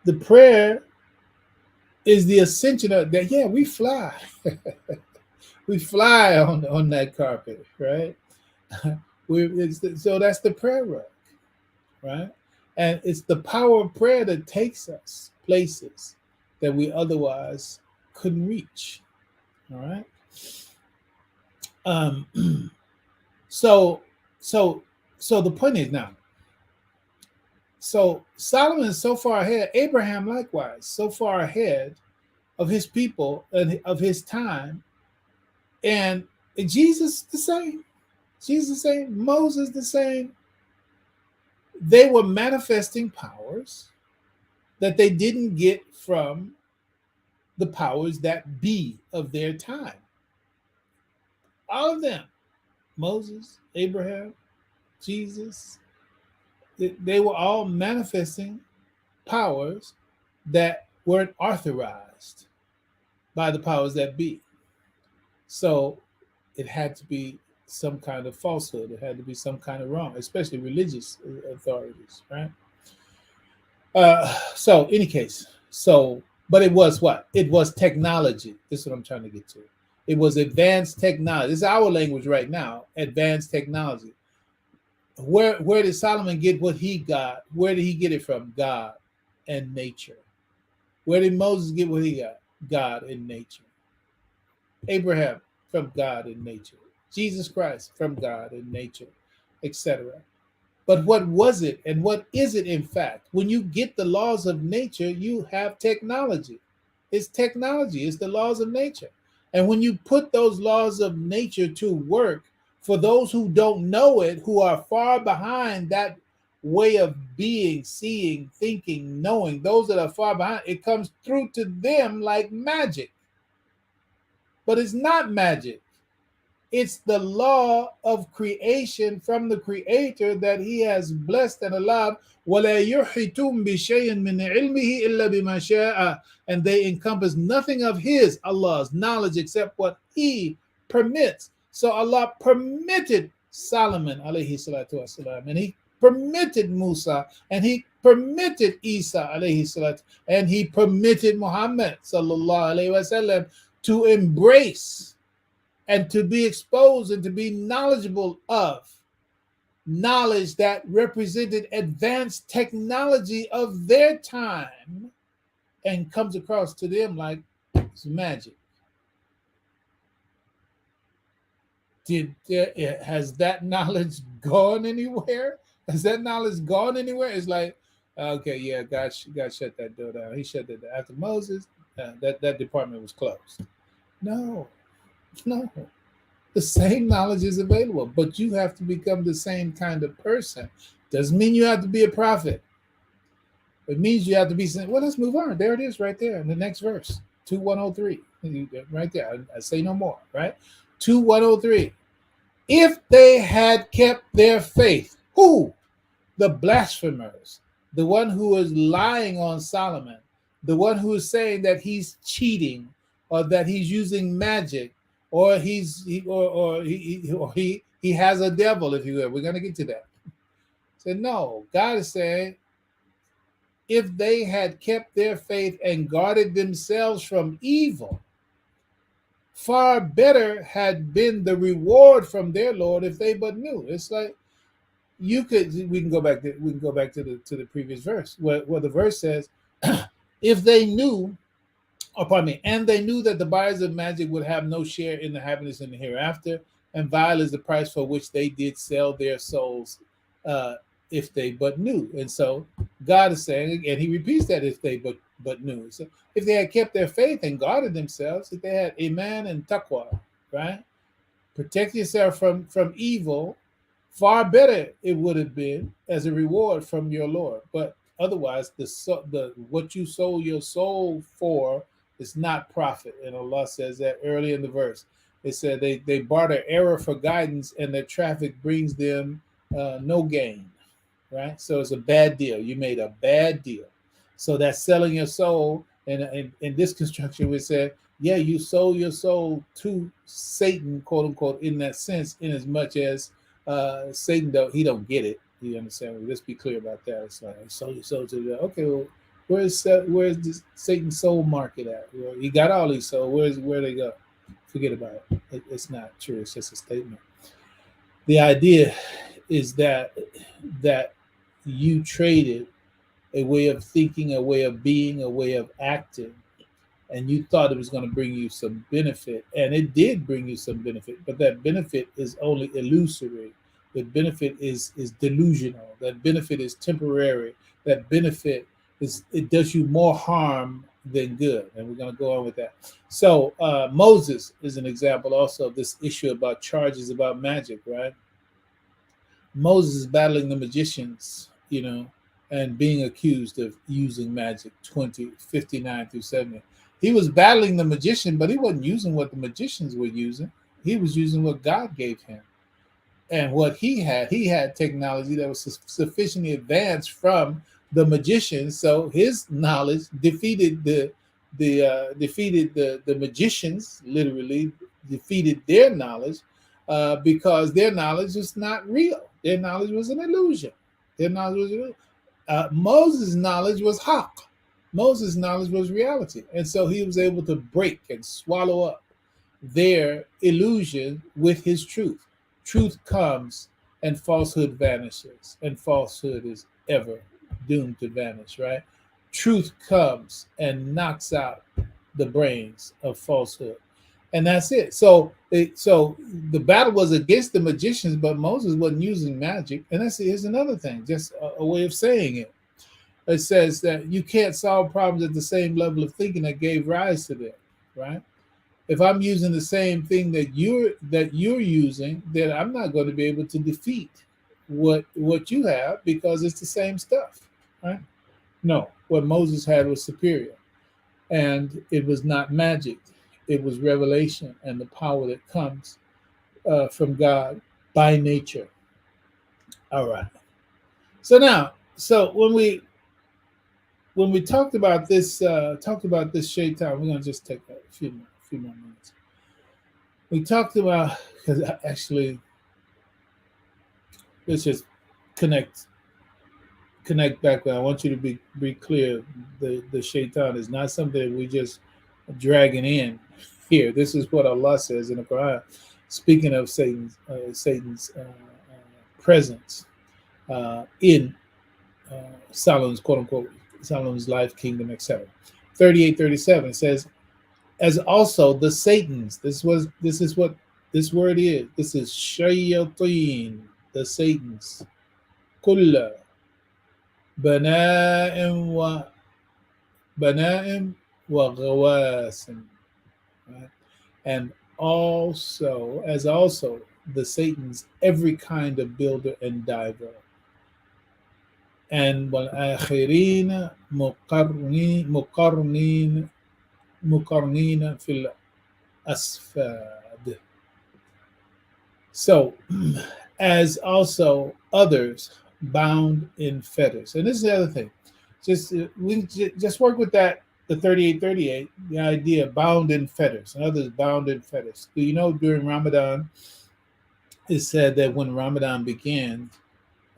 The prayer is the ascension of that. Yeah, we fly. We fly on that carpet, right? So that's the prayer rug, right? And it's the power of prayer that takes us places that we otherwise couldn't reach. All right. Um, so so so the point is now. So Solomon is so far ahead. Abraham likewise so far ahead of his people and of his time, and Jesus the same. Jesus the same. Moses the same. They were manifesting powers that they didn't get from the powers that be of their time. All of them, Moses, Abraham, Jesus, they were all manifesting powers that weren't authorized by the powers that be. So it had to be some kind of falsehood. It had to be some kind of wrong, especially religious authorities, right? So, any case, but it was what? It was technology. This is what I'm trying to get to. It was advanced technology. This is our language right now. Advanced technology. Where did Solomon get what he got? Where did he get it from? God and nature. Where did Moses get what he got? God and nature. Abraham from God and nature. Jesus Christ from God and nature, etc. But what was it and what is it in fact? When you get the laws of nature, you have technology. It's technology, it's the laws of nature. And when you put those laws of nature to work, for those who don't know it, who are far behind that way of being, seeing, thinking, knowing, those that are far behind, it comes through to them like magic. But it's not magic. It's the law of creation from the creator that he has blessed and allowed. And they encompass nothing of his, Allah's knowledge, except what he permits. So Allah permitted Solomon alayhi salatu wasalam, and he permitted Musa, and he permitted Isa alayhi salatu, and he permitted Muhammad sallallahu alayhi wasallam to embrace and to be exposed and to be knowledgeable of knowledge that represented advanced technology of their time and comes across to them like it's magic. Has that knowledge gone anywhere? Has that knowledge gone anywhere? It's like, okay, yeah, God shut that door down. He shut that down. After Moses, that department was closed. No. The same knowledge is available, but you have to become the same kind of person. Doesn't mean you have to be a prophet. It means you have to be saying, well, let's move on. There it is right there in the next verse, 2103. Right there. I say no more, right? 2103. If they had kept their faith, who? The blasphemers, the one who is lying on Solomon, the one who is saying that he's cheating or that he's using magic or he has a devil, if you will. We're going to get to that. So no, God is saying if they had kept their faith and guarded themselves from evil, far better had been the reward from their Lord if they but knew. It's like you could. We can go back to the previous verse where the verse says, if they knew, or pardon me, and they knew that the buyers of magic would have no share in the happiness in the hereafter, and vile is the price for which they did sell their souls, if they but knew. And so God is saying, and He repeats that if they but knew. So if they had kept their faith and guarded themselves, if they had iman and taqwa, right, protect yourself from evil, far better it would have been as a reward from your Lord. But otherwise, the what you sold your soul for is not profit. And Allah says that early in the verse. It said they barter error for guidance, and their traffic brings them no gain. Right? So it's a bad deal. You made a bad deal. So that's selling your soul. And in this construction, we said, yeah, you sold your soul to Satan, quote unquote, in that sense, in as much as Satan don't get it. You understand? Let's be clear about that. It's like sold your soul to the okay. Well, where's this Satan's soul market at? Well, he got all these souls. Where they go? Forget about it. It's not true. It's just a statement. The idea is that you traded a way of thinking, a way of being, a way of acting, and you thought it was going to bring you some benefit, and it did bring you some benefit, but that benefit is only illusory. The benefit is delusional. That benefit is temporary. That benefit it does you more harm than good, and we're going to go on with that. So Moses is an example also of this issue about charges about magic, right? Moses is battling the magicians, and being accused of using magic, 59 through 70. He was battling the magician, but he wasn't using what the magicians were using. He was using what God gave him. And what he had technology that was sufficiently advanced from the magicians, so his knowledge defeated the magicians, literally defeated their knowledge, because their knowledge was not real. Their knowledge was an illusion. Their knowledge was real. Moses' knowledge was haq. Moses' knowledge was reality. And so he was able to break and swallow up their illusion with his truth. Truth comes and falsehood vanishes, and falsehood is ever doomed to vanish, right? Truth comes and knocks out the brains of falsehood. And that's it. So the battle was against the magicians, but Moses wasn't using magic. And here's another thing, just a way of saying it. It says that you can't solve problems at the same level of thinking that gave rise to them, right? If I'm using the same thing that you're using, then I'm not going to be able to defeat what you have because it's the same stuff, right? No, what Moses had was superior, and it was not magic. It was revelation and the power that comes from God by nature. All right. So when we talked about this shaitan, we're gonna just take a few more minutes. We talked about, because actually, let's just connect back. I want you to be clear. The shaitan is not something that we just dragging in here. This is what Allah says in the Quran, speaking of Satan's presence in Solomon's, quote unquote, Solomon's life, kingdom, etc. 38:37 says, as also the Satans. This is what this word is. This is shayateen, the Satans. Kulla bana'im wa ghawasim. Right? And also the Satan's every kind of builder and diver. and والآخرين مقرنين في الأصفاد. So, as also others bound in fetters. And this is the other thing. Just work with that, the 3838, the idea bound in fetters, and others bound in fetters. Do you know during Ramadan, it said that when Ramadan began,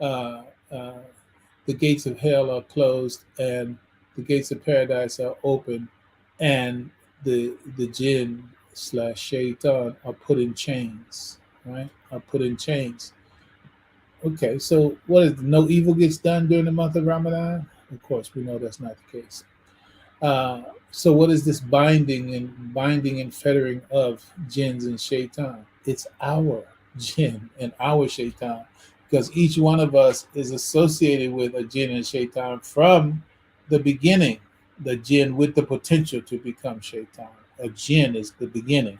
uh, uh, the gates of hell are closed and the gates of paradise are open, and the jinn slash shaitan are put in chains, right? Are put in chains. Okay, so what is no evil gets done during the month of Ramadan? Of course, we know that's not the case. Uh, so what is this binding and fettering of jinns and shaitan? It's our jinn and our shaitan, because each one of us is associated with a jinn and shaitan from the beginning. The jinn with the potential to become shaitan. A jinn is the beginning.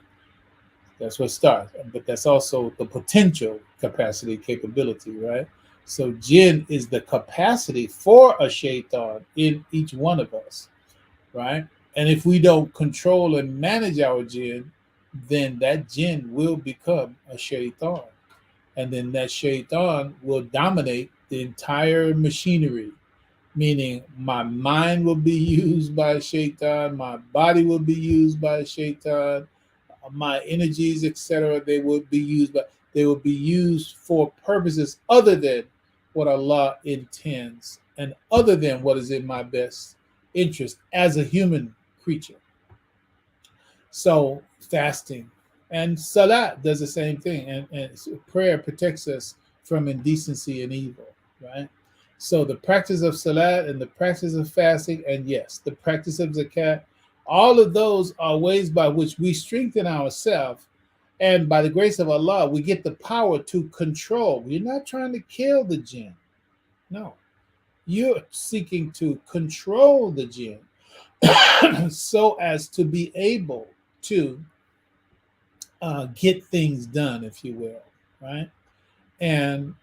That's what starts, but that's also the potential capacity, capability, right? So jinn is the capacity for a shaitan in each one of us, right? And if we don't control and manage our jinn, then that jinn will become a shaitan. And then that shaitan will dominate the entire machinery, meaning my mind will be used by shaitan, my body will be used by shaitan, my energies, etc. They will be used for purposes other than what Allah intends and other than what is in my best interest as a human creature. So fasting and salat does the same thing, and prayer protects us from indecency and evil, right? So the practice of salat and the practice of fasting, and yes, the practice of zakat, all of those are ways by which we strengthen ourselves, and by the grace of Allah, we get the power to control. You're not trying to kill the jinn, no. You're seeking to control the jinn so as to be able to get things done, if you will, right? And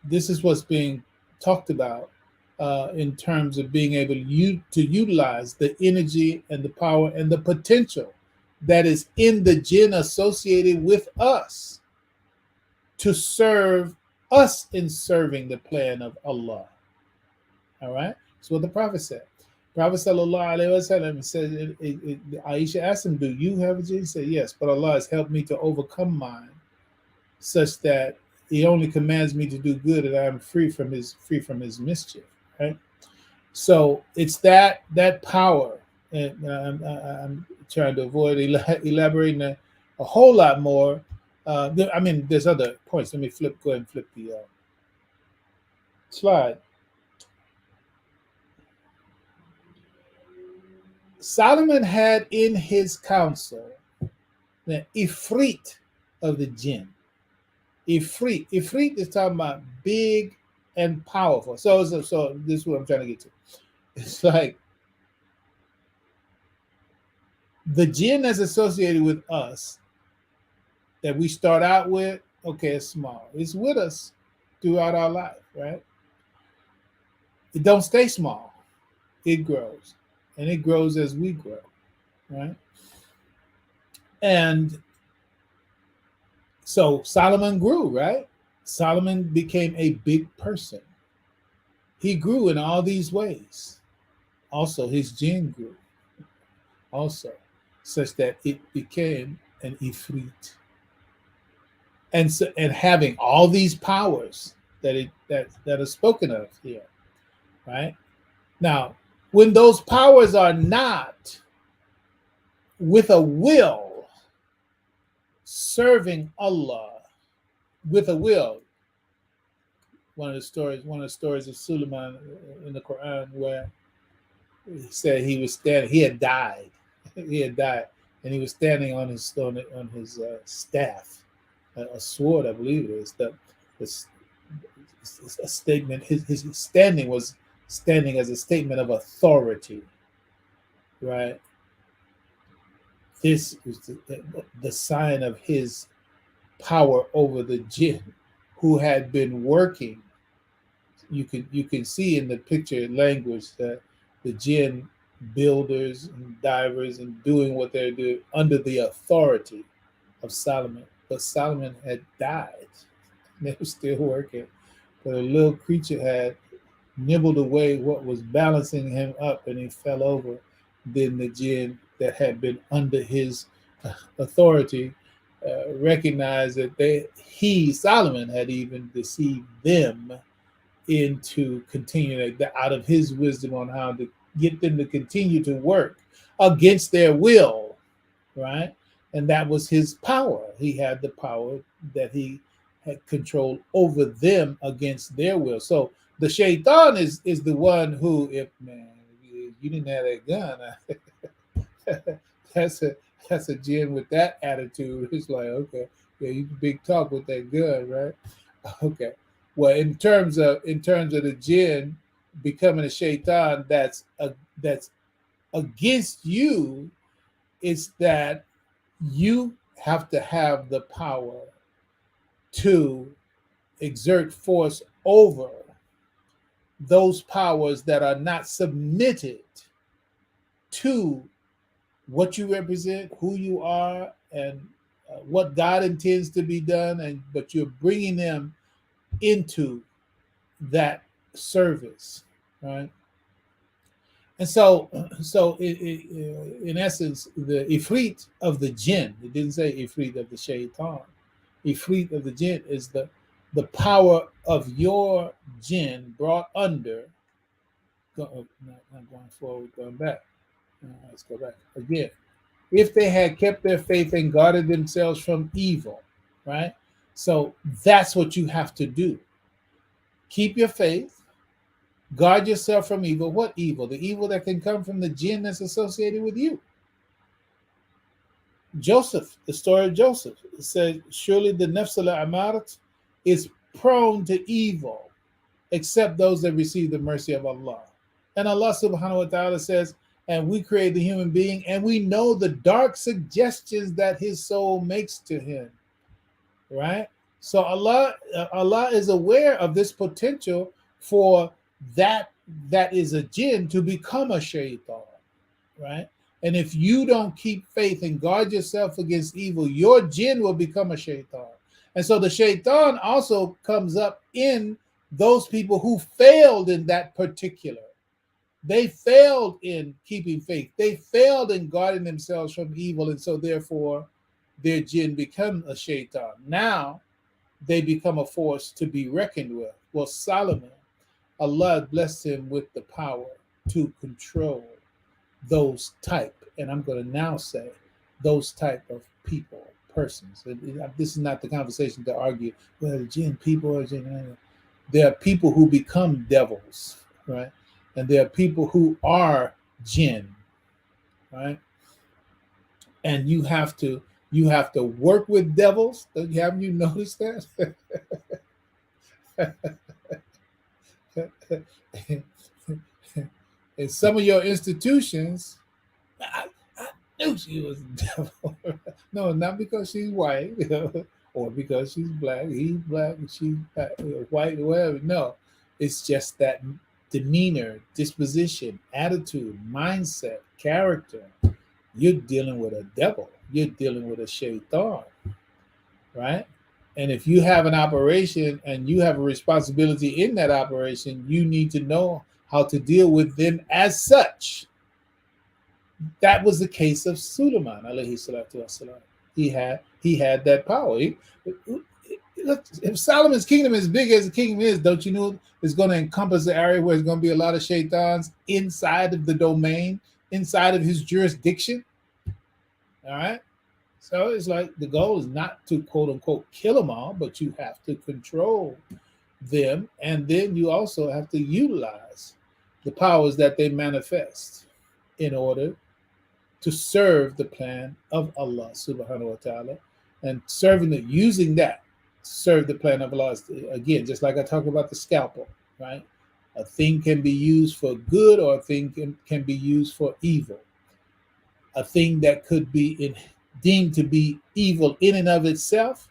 this is what's being talked about in terms of being able to utilize the energy and the power and the potential that is in the jinn associated with us to serve us in serving the plan of Allah. All right? That's what the Prophet said. Prophet sallallahu alaihi wasallam said, Aisha asked him, "Do you have a jinn?" He said, "Yes, but Allah has helped me to overcome mine, such that He only commands me to do good, and I am free from His mischief." Right. So it's that power, and I'm trying to avoid elaborating a whole lot more. I mean, there's other points. Let me go ahead and flip the slide. Solomon had in his council the ifrit of the jinn. Ifrit is talking about big and powerful. So this is what I'm trying to get to. It's like the jinn that's associated with us that we start out with. Okay, it's small. It's with us throughout our life, right? It don't stay small. It grows, and it grows as we grow, right? And so Solomon grew, right? Solomon became a big person. He grew in all these ways. Also, his jinn grew, also, such that it became an ifrit. And having all these powers that are spoken of here, right? Now, when those powers are not with a will serving Allah with a will. One of the stories of Suleiman in the Quran, where he said he had died, and he was standing on his staff, a sword, I believe it is. A statement. His standing was standing as a statement of authority, right? This is the sign of his power over the jinn, who had been working you can see in the picture language that the jinn builders and divers and doing what they're doing under the authority of Solomon. But Solomon had died. They were still working. But a little creature had nibbled away what was balancing him up, and he fell over. Then the jinn that had been under his authority recognized that Solomon, had even deceived them into continuing out of his wisdom on how to get them to continue to work against their will, right? And that was his power. He had the power that he had control over them against their will. So the shaitan is the one who, if man, you didn't have that gun, that's a jinn with that attitude. It's like, okay, yeah, you can big talk with that gun, right? Okay. Well, in terms of the jinn becoming a shaitan, that's against you. It's that you have to have the power to exert force over those powers that are not submitted to what you represent, who you are, and what God intends to be done, but you're bringing them into that service, right? And so in essence, the ifrit of the jinn, it didn't say ifrit of the shaitan. Ifrit of the jinn is the power of your jinn brought under. Not going forward, going back. Let's go back again. If they had kept their faith and guarded themselves from evil, right? So that's what you have to do. Keep your faith, guard yourself from evil. What evil? The evil that can come from the jinn that's associated with you. Joseph, the story of Joseph, it said, surely the nafs al-amarat is prone to evil, except those that receive the mercy of Allah. And Allah subhanahu wa ta'ala says, and we create the human being, and we know the dark suggestions that his soul makes to him, right? So Allah is aware of this potential for that is a jinn to become a shaitan, right? And if you don't keep faith and guard yourself against evil, your jinn will become a shaitan. And so the shaitan also comes up in those people who failed in that particular. They failed in keeping faith. They failed in guarding themselves from evil. And so therefore, their jinn become a shaitan. Now, they become a force to be reckoned with. Well, Solomon, Allah blessed him with the power to control those type, and I'm going to now say those type of people, persons. This is not the conversation to argue whether jinn people or jinn. There are people who become devils, right? And there are people who are jinn, right? And you have to work with devils. Haven't you noticed that? In some of your institutions, I knew she was a devil. No, not because she's white or because she's black. He's black and she's white, whatever. No, it's just that demeanor, disposition, attitude, mindset, character. You're dealing with a devil. You're dealing with a shaitan, right? And if you have an operation and you have a responsibility in that operation, you need to know how to deal with them as such. That was the case of Suleiman, alayhi salatu wasalam. He had that power. Look, if Solomon's kingdom is big as the kingdom is, don't you know it's going to encompass the area where there's going to be a lot of shaitans inside of the domain, inside of his jurisdiction? All right. So it's like the goal is not to quote unquote kill them all, but you have to control them. And then you also have to utilize the powers that they manifest in order to serve the plan of Allah subhanahu wa ta'ala, and serving it, using that to serve the plan of Allah. Again, just like I talk about the scalpel, right? A thing can be used for good or a thing can be used for evil. A thing that could be deemed to be evil in and of itself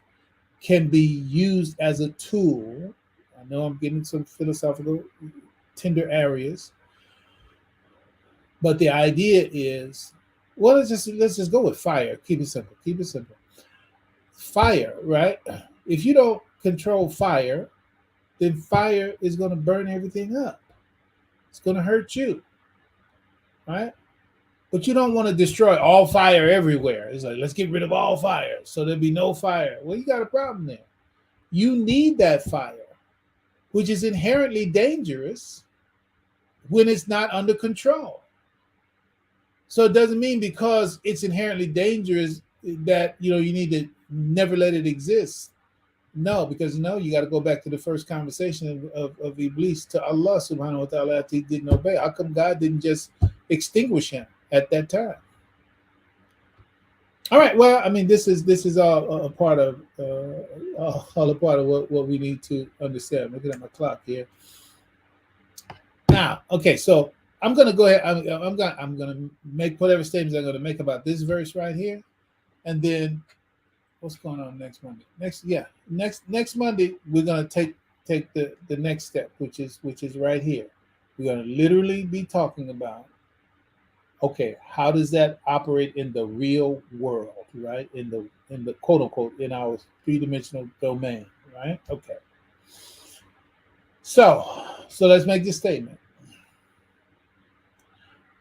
can be used as a tool, I know I'm getting some philosophical, tender areas, but the idea is, well, let's just go with fire. Keep it simple. Keep it simple. Fire, right? If you don't control fire, then fire is going to burn everything up. It's going to hurt you, right? But you don't want to destroy all fire everywhere. It's like, let's get rid of all fire so there'll be no fire. Well, you got a problem there. You need that fire, which is inherently dangerous when it's not under control. So it doesn't mean because it's inherently dangerous that you need to never let it exist. No, because you got to go back to the first conversation of Iblis to Allah subhanahu wa ta'ala after he didn't obey. How come God didn't just extinguish him at that time? All right. Well, I mean, this is all a part of what we need to understand. I'm looking at my clock here. Now, okay, so I'm gonna go ahead. I'm gonna make whatever statements I'm gonna make about this verse right here, and then what's going on next Monday? Next Monday we're gonna take the next step, which is right here. We're gonna literally be talking about, okay, how does that operate in the real world, right? In the quote unquote in our three-dimensional domain, right? Okay. So let's make this statement.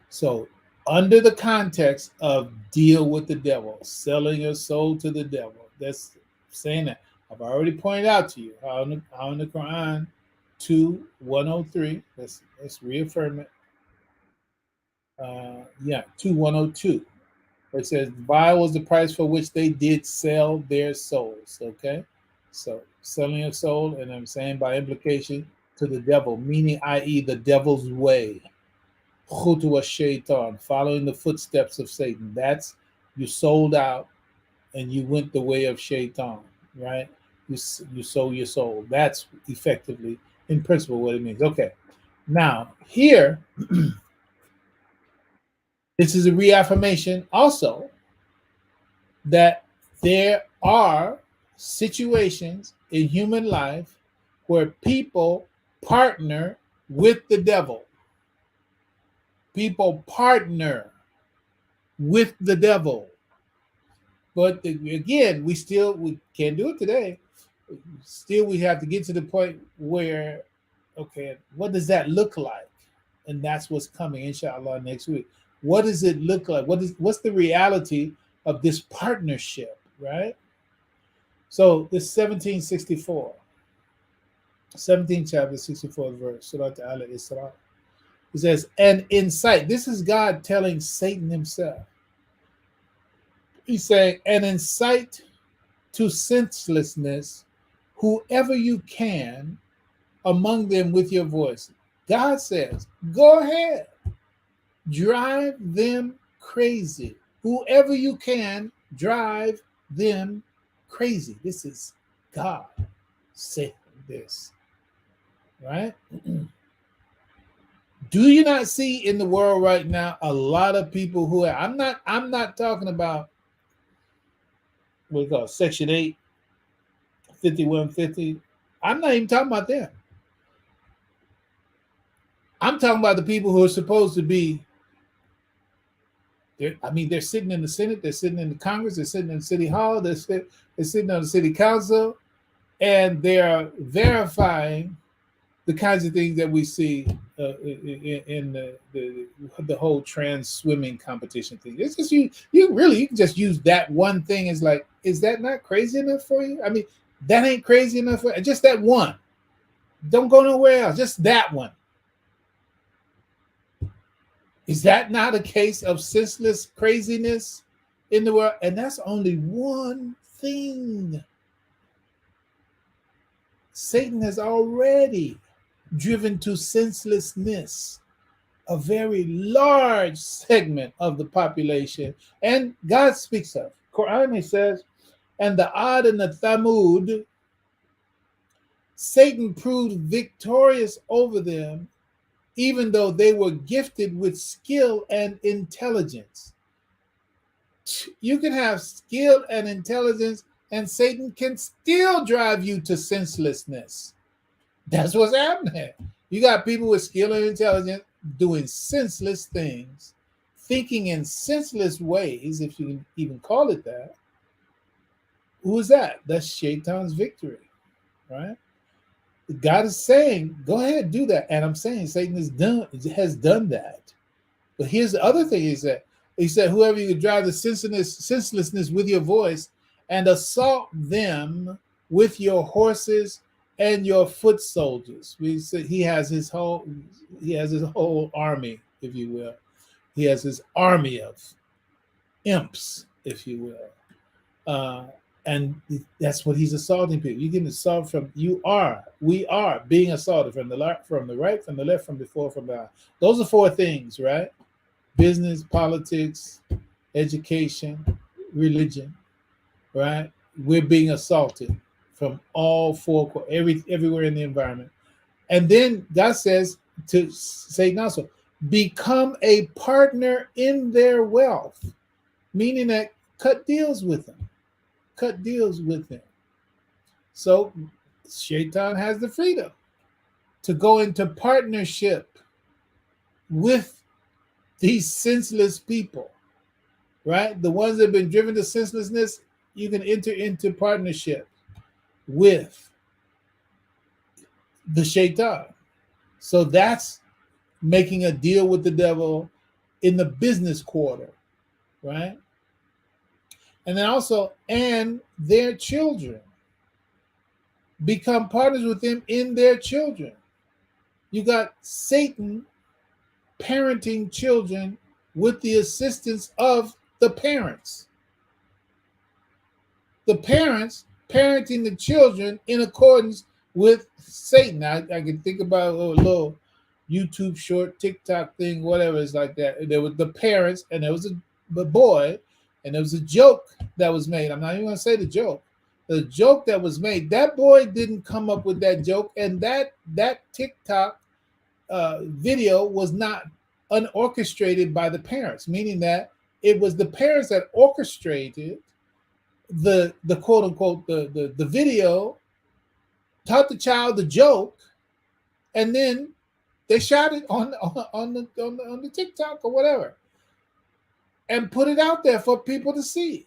So under the context of deal with the devil, selling your soul to the devil, that's saying that. I've already pointed out to you how in the Quran 2:103, let's reaffirm it. 2:102. It says, vile was the price for which they did sell their souls. Okay, so selling your soul, and I'm saying by implication to the devil, meaning i.e. the devil's way. Khutwa shaitan, following the footsteps of Satan. That's you sold out and you went the way of shaitan, right? You sold your soul. That's effectively, in principle, what it means. Okay, now here, this is a reaffirmation also that there are situations in human life where people partner with the devil. People partner with the devil. But again, we can't do it today. Still, we have to get to the point where, okay, what does that look like? And that's what's coming, inshallah, next week. What does it look like? What's the reality of this partnership, right? So this 1764, 17th chapter, 64th verse, Surah Al-Isra. It says, and incite. This is God telling Satan himself. He's saying, and incite to senselessness whoever you can among them with your voice. God says, go ahead, drive them crazy. Whoever you can, drive them crazy. This is God saying this, right? Do you not see in the world right now a lot of people who are, I'm not talking about what we call Section 8, 5150. I'm not even talking about them. I'm talking about the people who are supposed to be, they're sitting in the Senate, they're sitting in the Congress, they're sitting in the City Hall, they're sitting on the City Council, and they're verifying the kinds of things that we see in the whole trans swimming competition thing. It's just you can just use that one thing as like, is that not crazy enough for you? I mean, that ain't crazy enough for you. Just that one. Don't go nowhere else. Just that one. Is that not a case of senseless craziness in the world? And that's only one thing. Satan has already driven to senselessness a very large segment of the population. And God speaks of. Quran, it says, and the Ad and the Thamud, Satan proved victorious over them, even though they were gifted with skill and intelligence. You can have skill and intelligence, and Satan can still drive you to senselessness. That's what's happening. You got people with skill and intelligence doing senseless things, thinking in senseless ways, if you can even call it that. Who is that? That's Shaitan's victory, right? God is saying, go ahead, do that. And I'm saying Satan has done that. But here's the other thing he said, whoever you drive the senselessness with your voice and assault them with your horses and your foot soldiers. We said he has his whole army, if you will. He has his army of imps, if you will. And that's what he's assaulting people. You get assaulted from we are being assaulted from the right, from the left, from before, from behind. Those are four things, right? Business, politics, education, religion, right? We're being assaulted from all four, everywhere in the environment. And then God says to Satan also, become a partner in their wealth, meaning that cut deals with them. Cut deals with them. So Shaitan has the freedom to go into partnership with these senseless people, right? The ones that have been driven to senselessness, you can enter into partnership with the Shaitan. So that's making a deal with the devil in the business quarter, right? And then also, and their children. Become partners with them in their children. You got Satan parenting children with the assistance of the parents. The parents parenting the children in accordance with Satan. I can think about a little YouTube short, TikTok thing, whatever it's like that. There were the parents, and there was a boy, and there was a joke that was made. I'm not even going to say the joke. The joke that was made, that boy didn't come up with that joke, and that TikTok video was not unorchestrated by the parents, meaning that it was the parents that orchestrated the quote unquote the video, taught the child the joke, and then they shot it on the TikTok or whatever, and put it out there for people to see.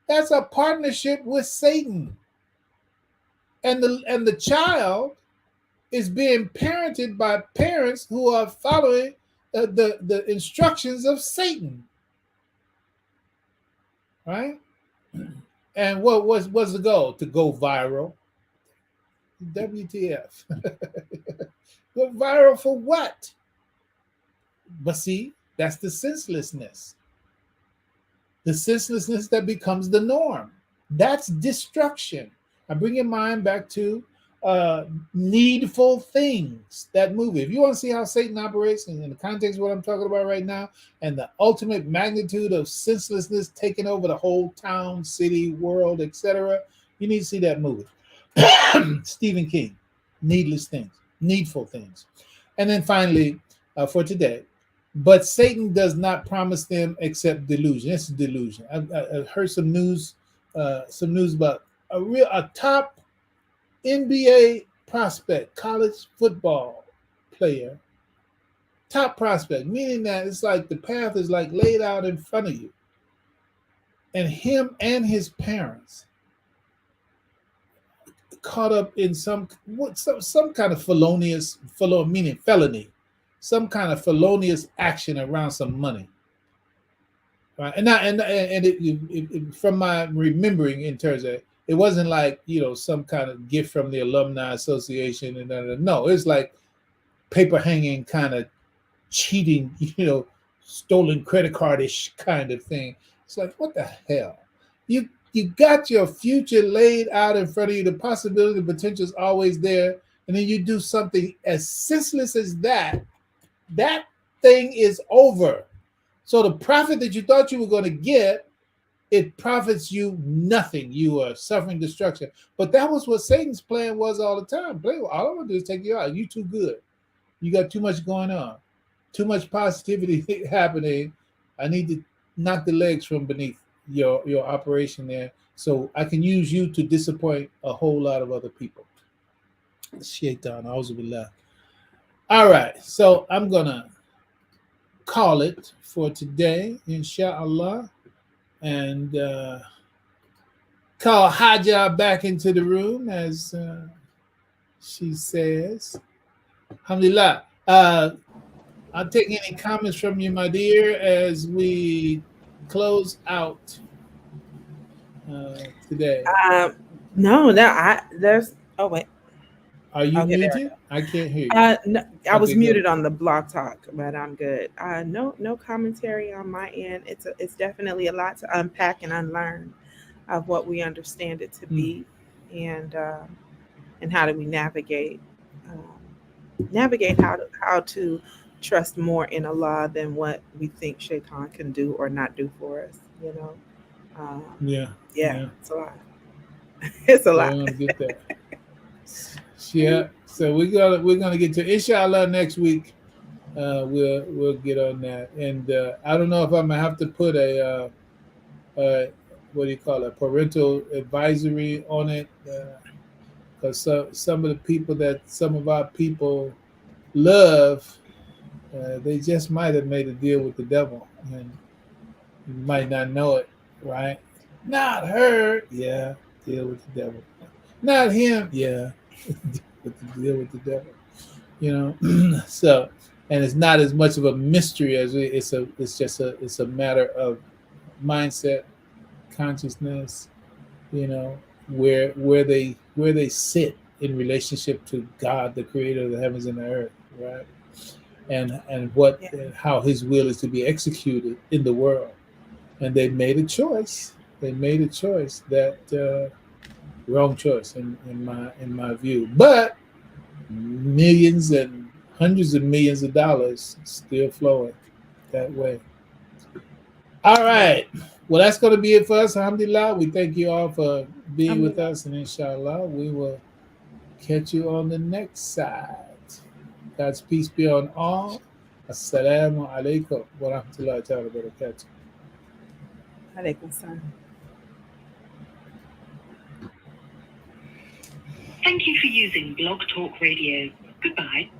That's a partnership with Satan, and the child is being parented by parents who are following the instructions of Satan, right? And what was the goal? To go viral. WTF? Go viral for what? But see, that's the senselessness. The senselessness that becomes the norm. That's destruction. I bring your mind back to Needful Things, that movie. If you want to see how Satan operates in the context of what I'm talking about right now, and the ultimate magnitude of senselessness taking over the whole town, city, world, etc., you need to see that movie. Stephen King, Needful Things. And then finally, for today, but Satan does not promise them except delusion. It's delusion. I've heard some news about a top NBA prospect, college football player, top prospect, meaning that it's like the path is like laid out in front of you. And him and his parents caught up in some kind of felony, some kind of felonious action around some money. Right? And from my remembering in terms of, it wasn't like, some kind of gift from the alumni association and no, it's like paper hanging kind of cheating, stolen credit card-ish kind of thing. It's like, what the hell? You got your future laid out in front of you. The possibility, the potential is always there. And then you do something as senseless as that. That thing is over. So the profit that you thought you were going to get, it profits you nothing. You are suffering destruction. But that was what Satan's plan was all the time. All I want to do is take you out. You too good. You got too much going on. Too much positivity happening. I need to knock the legs from beneath your operation there, so I can use you to disappoint a whole lot of other people. Shaitan, auzubillah. All right, so I'm gonna call it for today, inshallah, and call Haja back into the room as she says. Alhamdulillah. I'll take any comments from you, my dear, as we close out today. No, there's. Oh wait. Are you Okay, there we muted? go. I can't hear you. No, I was Okay, go muted ahead. on the blog talk, but I'm good. No commentary on my end. It's definitely a lot to unpack and unlearn of what we understand it to Hmm. be, and how do we navigate how to trust more in Allah than what we think Shaitan can do or not do for us. Um, Yeah, yeah, yeah. it's a lot. It's a So lot. we're gonna get that. Yeah. So we're gonna get to inshallah next week. We'll get on that, and I don't know if I'm gonna have to put what do you call it, parental advisory on it, because some of the people that some of our people love, they just might have made a deal with the devil, and you might not know it, right? Not her, yeah, deal with the devil. Not him, yeah, deal with the devil. So, and it's not as much of a mystery as it's a matter of mindset, consciousness, you know, where they sit in relationship to God, the creator of the heavens and the earth, right? And what Yeah, how his will is to be executed in the world. And they made a choice. They made a choice that wrong choice in my view. But millions and hundreds of millions of dollars still flowing that way. All yeah. right. Well, that's going to be it for us. Alhamdulillah. We thank you all for being with Alhamdulillah. us. And inshallah, we will catch you on the next side. God's peace be on all. Assalamu alaikum wa rahmatullahi wa barakatuh. Alaikum salam. Thank you for using Blog Talk Radio. Goodbye.